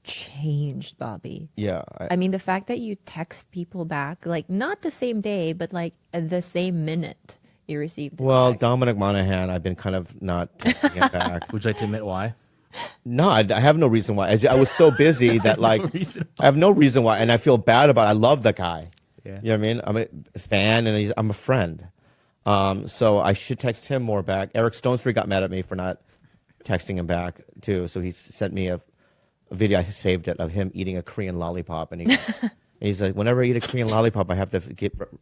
changed, Bobby.
Yeah.
I mean, the fact that you text people back, like not the same day, but like the same minute you received the
Well,
text.
Dominic Monaghan, I've been kind of not taking it back.
Would you like to admit why?
No, I have no reason why. I was so busy that like
reason
I have no reason why, and I feel bad about it. I love that guy.
Yeah.
You know what I mean? I'm a fan, and I'm a friend. So I should text him more back. Eric Stonestreet got mad at me for not texting him back too. So he sent me a video I saved it of him eating a Korean lollipop, and he's like, whenever I eat a Korean lollipop, I have to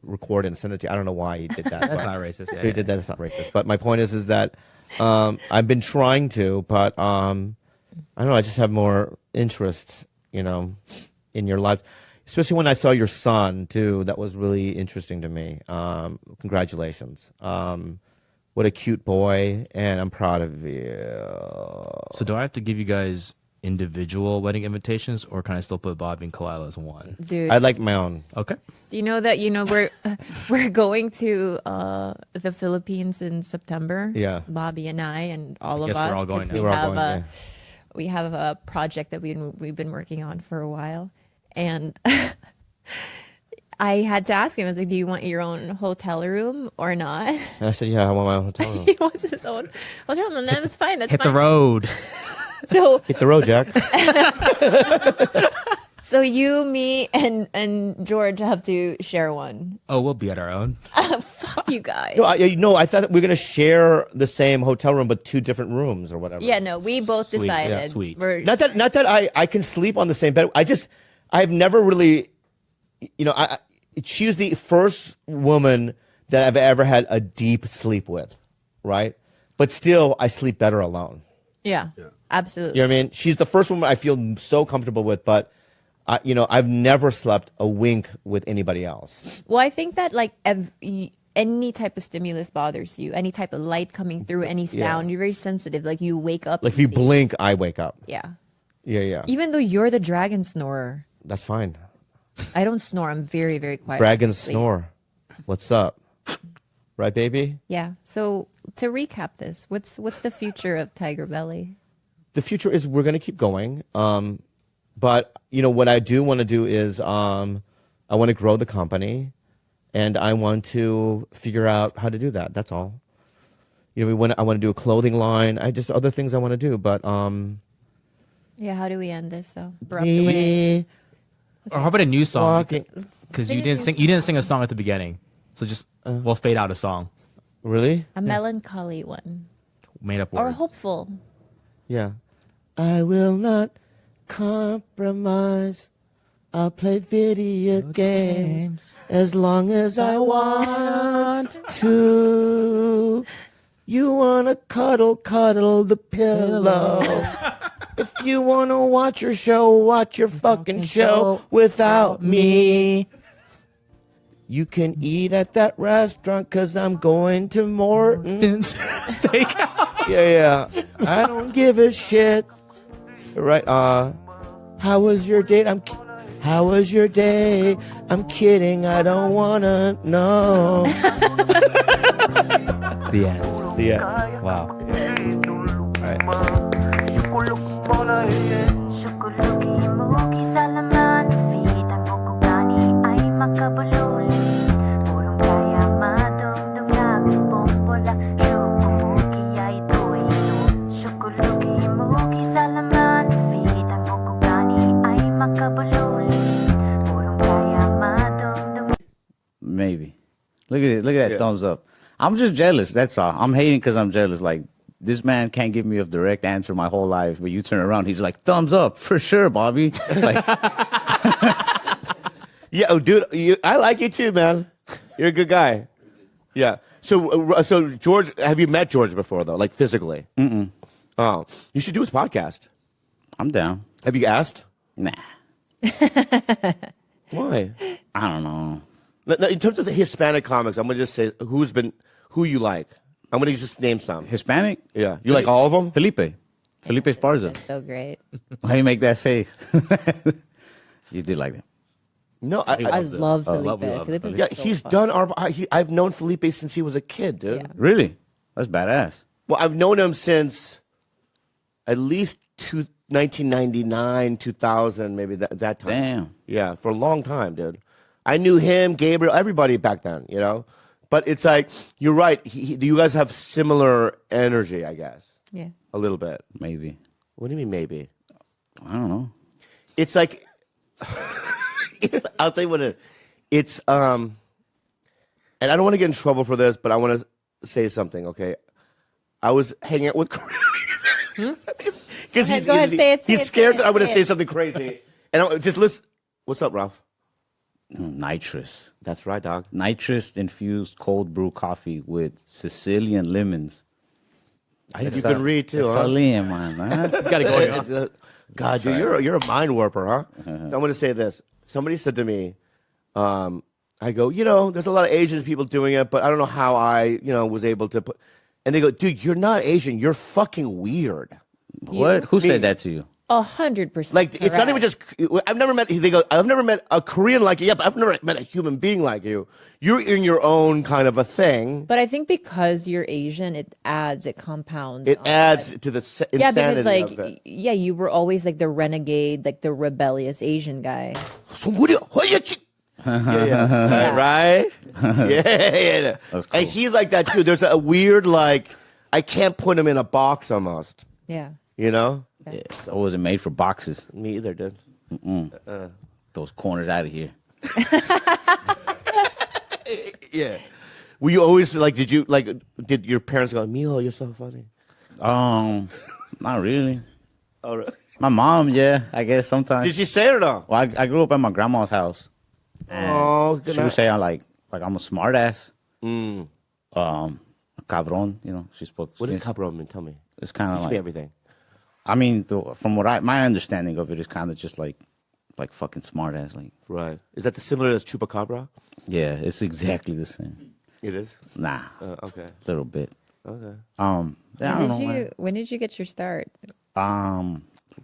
record and send it to you. I don't know why he did that.
That's
but
not racist. Yeah,
he did that. It's not racist. But my point is that I've been trying to, but I don't know. I just have more interest, in your life, especially when I saw your son too. That was really interesting to me. Congratulations. What a cute boy, and I'm proud of you.
So do I have to give you guys individual wedding invitations, or can I still put Bobby and Khalyla as one?
Dude,
I like my own.
Okay.
do you know that we're going to the Philippines in September?
Yeah.
Bobby and I and all
I
of
guess
us.
we're all going
'cause
now.
we
We're all
have
going, yeah.
we have a project that we've been working on for a while, and I had to ask him. I was like, "Do you want your own hotel room or not?"
And I said, yeah, I want my own hotel room.
He wants his own hotel room, and that was fine. That's
Hit
fine.
the road.
So
Hit the road, Jack.
So you, me, and George have to share one.
Oh, we'll be at our own.
Fuck you guys.
No, I thought that we were gonna share the same hotel room, but 2 different rooms or whatever.
Yeah, no, we both
Sweet, yeah,
decided.
sweet.
We're,
Not that I can sleep on the same bed. I've never really, she was the first woman that I've ever had a deep sleep with, right? But still, I sleep better alone.
yeah, absolutely.
You know what I mean? She's the first woman I feel so comfortable with, but I've never slept a wink with anybody else.
Well, I think that like any type of stimulus bothers you, any type of light coming through, any sound, you're very sensitive. Like you wake up.
Like if you
easy.
blink, I wake up.
Yeah.
Yeah.
Even though you're the dragon snorer,
That's fine.
I don't snore. I'm very, very quiet.
Dragons
Sleep.
snore. What's up? Right, baby?
Yeah. So to recap this, what's the future of TigerBelly?
The future is we're going to keep going. But what I do want to do is I want to grow the company, and I want to figure out how to do that. That's all. I want to do a clothing line. Other things I want to do, but
Yeah. How do we end this though? Abruptly.
me
Or how about a new song?
walking.
Because you didn't sing a song at the beginning, so just we'll fade out a song,
Really?
A melancholy one
made up
or
words.
hopeful.
Yeah. I will not compromise. I'll play video games as long as I want to. You wanna cuddle the pillow. If you wanna watch your fucking show without me. You can eat at that restaurant 'cause I'm going to Morton's.
Steakhouse.
Yeah. I don't give a shit. Right. How was your date? How was your day? I'm kidding. I don't wanna know.
The end.
Yeah.
Wow.
All right.
Maybe. Look at that thumbs up. I'm just jealous. That's all. I'm hating because I'm jealous. Like, this man can't give me a direct answer my whole life. But you turn around, he's like, thumbs up for sure, Bobby. Like,
Yeah, oh, dude, I like you too, man. You're a good guy. Yeah. So George, have you met George before though, like physically? Oh, you should do his podcast.
I'm down.
Have you asked?
Nah.
Why?
I don't know.
Now, in terms of the Hispanic comics, I'm gonna just say who you like. I'm gonna just name some.
Hispanic?
Yeah, you like all of them?
Felipe Esparza.
So great.
Why do you make that face? You do like that.
No,
I love
Oh,
Felipe.
we love
Felipe is
yeah,
so
he's
fun.
done I've known Felipe since he was a kid, dude.
Yeah.
Really? That's badass.
Well, I've known him since at least 1999, 2000, maybe that time.
Damn.
Yeah, for a long time, dude. I knew him, Gabriel, everybody back then, But it's like, you're right. You guys have similar energy, I guess.
Yeah.
A little bit.
Maybe.
What do you mean, maybe?
I don't know.
It's like, I'll tell you what it is. It's, and I don't want to get in trouble for this, but I want to say something. Okay, I was hanging out with because
Go ahead, say it, say
he's
it,
scared
say
that I'm going to
it.
say something crazy, and I just listen. What's up, Ralph?
Nitrous.
That's right, dog.
Nitrous infused cold brew coffee with Sicilian lemons.
I
You
didn't.
can read too, huh?
Sicilian, man. Huh?
It's got to go on.
God, dude, you're a mind warper, huh? So I'm going to say this. Somebody said to me, I go, there's a lot of Asian people doing it, but I don't know how I, was able to put. And they go, dude, you're not Asian. You're fucking weird.
What? Who said that to you?
100%.
Like, it's not even just. I've never met. They go, I've never met a Korean like you. Yeah, but I've never met a human being like you. You're in your own kind of a thing.
But I think because you're Asian, it compounds.
It
on,
adds
like-
to the
Yeah,
insanity
because
of it.
you were always like the renegade, like the rebellious Asian guy.
Yeah. Right? Yeah.
That's cool.
And he's like that too. There's a weird, like, I can't put him in a box almost.
Yeah.
You know?
Yeah, I wasn't made for boxes.
Me either, dude.
Those corners out of here.
Yeah. Were you always like, did your parents go, Milo, you're so funny?
Not really.
Oh, really?
My mom, yeah, I guess sometimes.
Did she say it or no?
Well, I grew up at my grandma's house. And
Oh, good
she would
night.
say I'm like I'm a smart ass. Cabron, she spoke.
What does cabron mean? Tell me.
It's kind of
Teach
like
me everything.
I mean, from what my understanding of it is kind of just like fucking smart ass. Like,
Right. Is that the similar as chupacabra?
yeah, it's exactly the same.
It is?
Nah,
Okay.
a little bit.
Okay.
Yeah, I don't know. Man.
When did you get your start?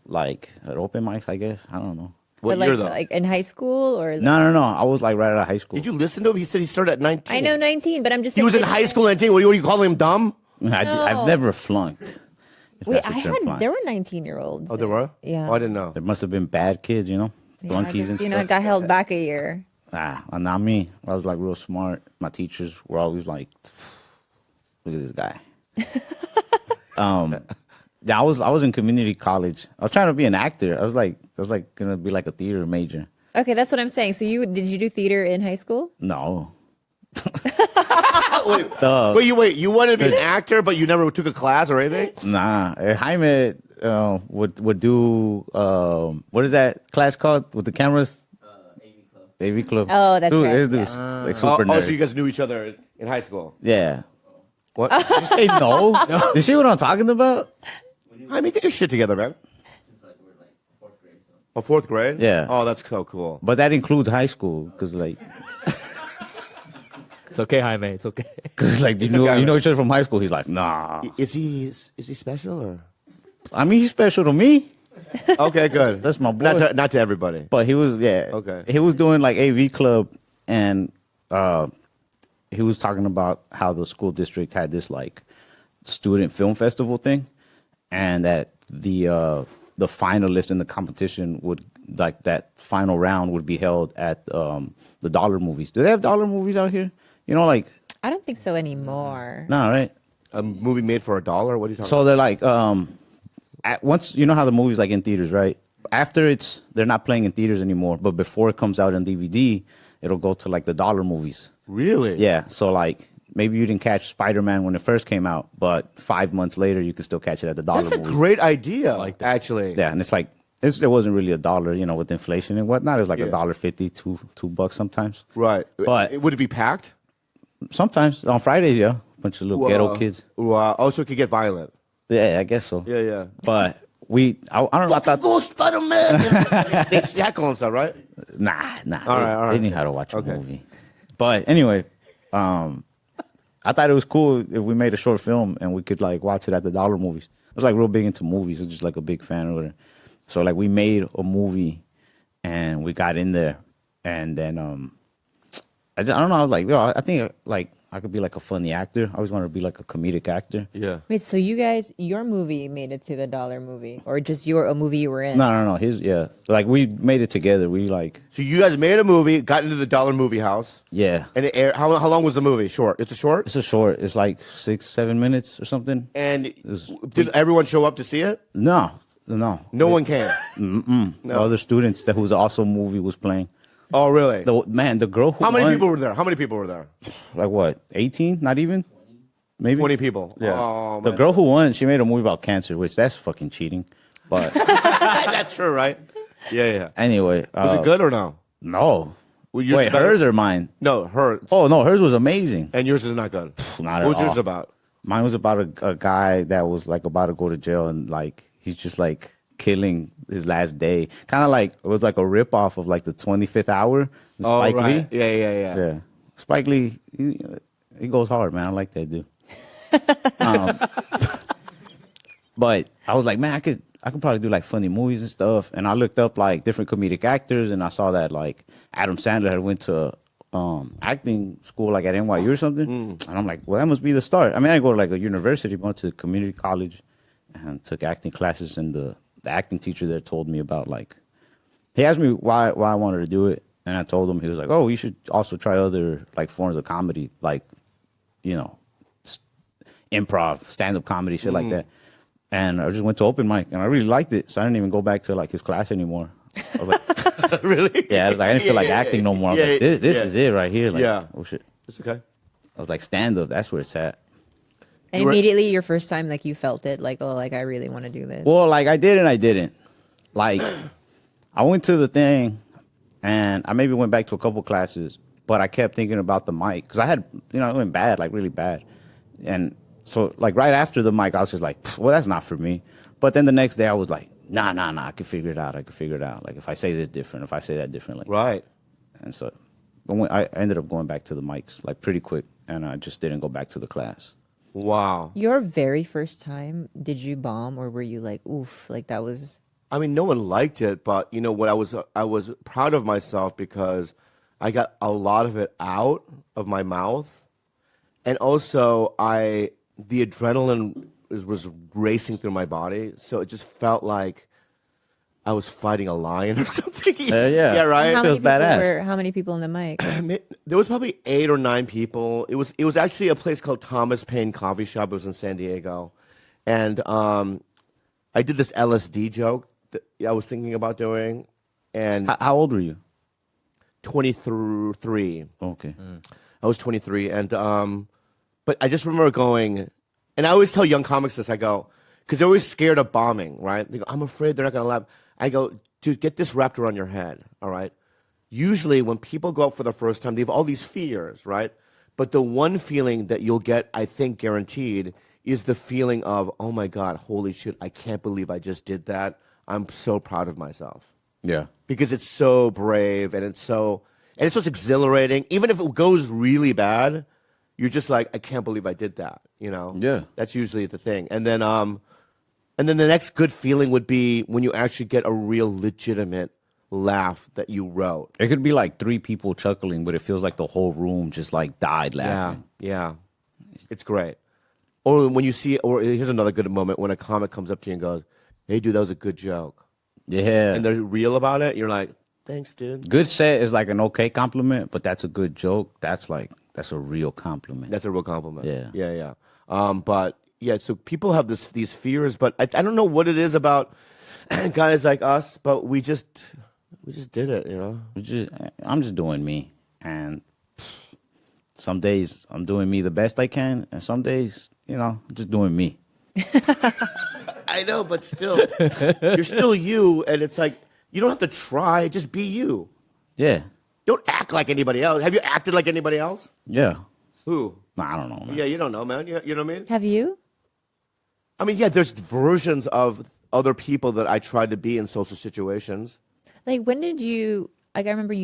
Like at open mics, I guess. I don't know.
What
But
year, though?
like in high school or?
No. I was like right out of high school.
Did you listen to him? He said he started at 19.
I know 19, but I'm just.
He was in high school at 19. What are you calling him dumb?
I've never flunked. if
Wait,
that's what you're implying.
there were 19-year-olds.
Oh, there were?
Yeah.
Oh, I didn't know.
There must have been bad kids,
Yeah, I
flunkies
guess,
and
it
stuff.
got held back a year.
Not me. I was like real smart. My teachers were always like, "Look at this guy." Yeah, I was in community college. I was trying to be an actor. I was gonna be like a theater major.
Okay, that's what I'm saying. So did you do theater in high school?
No.
Wait, you wanted to be an actor, but you never took a class or anything?
Nah. Jaime would do what is that class called with the cameras? AV Club.
Oh, that's
Dude,
right,
this dude's like super nerd.
so you guys knew each other in high school?
Yeah.
What?
Did you say no? You see what I'm talking about?
I mean, get your shit together, man. Oh, fourth grade?
Yeah.
Oh, that's so cool.
But that includes high school because like
It's okay, Jaime. It's okay.
you know each other from high school. He's like, nah.
Is he special or?
I mean, he's special to me,
Okay, good.
That's my boy.
Not to everybody.
but he was
Okay.
He was doing like AV Club, and he was talking about how the school district had this like student film festival thing, and that the finalist in the competition would like that final round would be held at the dollar movies. Do they have dollar movies out here? Like
I don't think so anymore.
no, right?
A movie made for $1? What are you talking
So they're like, once you know how the movie's like in theaters, right? After they're not playing in theaters anymore, but before it comes out on DVD, it'll go to like the dollar movies.
Really?
Yeah. So like maybe you didn't catch Spider-Man when it first came out, but 5 months later you can still catch it at the dollar
That's a
movies.
great idea,
like that.
actually.
Yeah, and it's like it wasn't really $1, with inflation and whatnot. It was like $1.50, $2 sometimes.
Right.
But-
would it be packed?
Sometimes on Fridays, yeah, bunch of little ghetto kids.
Wow. Oh, so it could get violent.
Yeah, I guess so.
Yeah.
But I don't know. I thought
Go Spider-Man! They heckle and stuff, right?
Nah.
All right.
They knew how to watch a movie. But anyway, I thought it was cool if we made a short film and we could like watch it at the dollar movies. I was like real big into movies. I was just like a big fan of it. So like we made a movie and we got in there, and then I don't know. I was like, I think like I could be like a funny actor. I always wanted to be like a comedic actor.
Yeah.
Wait, so your movie made it to the dollar movie, or just a movie you were in?
No. Like we made it together. We like
So you guys made a movie, got into the dollar movie house,
yeah.
and it aired. How long was the movie? Short. It's a short.
It's a short. It's like 6-7 minutes or something.
And did everyone show up to see it?
No.
No one came.
The other students that whose also movie was playing.
Oh, really?
The girl who
How many
won,
people were there? How many people were there?
like what, 18? Not even? Maybe
20 people.
Yeah.
Oh,
the
man.
girl who won, she made a movie about cancer, which that's fucking cheating. But
That's true, right? Yeah.
anyway,
Was it good or no?
No.
Well, yours
Wait,
is better?
hers or mine?
No, her.
Oh no, hers was amazing.
And yours is not good.
Not
What was
at
yours
all.
about?
Mine was about a guy that was like about to go to jail, and like he's just like killing his last day. Kind of like it was like a rip off of like the 25th Hour. Spike Lee.
right. Yeah.
Yeah, Spike Lee. He goes hard, man. I like that dude. But I was like, man, I could probably do like funny movies and stuff. And I looked up like different comedic actors, and I saw that like Adam Sandler had went to acting school like at NYU or something. And I'm like, well, that must be the start. I mean, I didn't go to like a university, but went to community college and took acting classes. And the acting teacher there told me about like, he asked me why I wanted to do it, and I told him. He was like, oh, you should also try other like forms of comedy, like improv, stand-up comedy, shit like that. And I just went to open mic, and I really liked it, so I didn't even go back to like his class anymore. I was like,
Really?
yeah, I was like, I didn't feel like acting no more. I was like, this is it right here. Like,
Yeah.
oh shit.
It's okay.
I was like, stand-up, that's where it's at.
And immediately your first time, like you felt it, like, oh, like I really want to do this.
Well, like I did and I didn't. Like, I went to the thing, and I maybe went back to a couple classes, but I kept thinking about the mic because I had, it went bad, like really bad, and so like right after the mic, I was just like, well, that's not for me. But then the next day, I was like, nah, I can figure it out. Like if I say this different, if I say that differently,
Right.
and so I ended up going back to the mics like pretty quick, and I just didn't go back to the class.
Wow.
Your very first time, did you bomb or were you like, oof, like that was...
I mean, no one liked it, but you know what? I was proud of myself because I got a lot of it out of my mouth, and also the adrenaline was racing through my body, so it just felt like I was fighting a lion or something.
Yeah,
right.
How
feels
many people
badass.
how many people in the mic?
There was probably 8 or 9 people. It was actually a place called Thomas Paine Coffee Shop. It was in San Diego, and I did this LSD joke that I was thinking about doing, and
How old were you?
23.
Okay.
I was 23, and but I just remember going, and I always tell young comics this. I go, because they're always scared of bombing, right? They go, I'm afraid they're not going to laugh. I go, dude, get this wrapped around your head, all right? Usually, when people go out for the first time, they have all these fears, right? But the one feeling that you'll get, I think, guaranteed, is the feeling of, oh my God, holy shit, I can't believe I just did that. I'm so proud of myself.
Yeah.
Because it's so brave and it's so exhilarating. Even if it goes really bad, you're just like, I can't believe I did that.
Yeah.
That's usually the thing. And then the next good feeling would be when you actually get a real legitimate laugh that you wrote.
It could be like 3 people chuckling, but it feels like the whole room just like died laughing.
Yeah. It's great. Or when you see, or here's another good moment when a comic comes up to you and goes, hey dude, that was a good joke.
Yeah.
And they're real about it. You're like, thanks, dude.
Good set is like an okay compliment, but that's a good joke. That's a real compliment.
That's a real compliment.
Yeah.
But yeah, so people have these fears, but I don't know what it is about guys like us, but we just did it,
I'm just doing me, and some days I'm doing me the best I can, and some days, I'm just doing me.
I know, but still, you're still you, and it's like you don't have to try, just be you.
Yeah.
Don't act like anybody else. Have you acted like anybody else?
Yeah.
Who?
Nah, I don't know, man.
Yeah, you don't know, man. You know what I mean?
Have you?
I mean, yeah, there's versions of other people that I tried to be in social situations.
Like when did you, like I remember you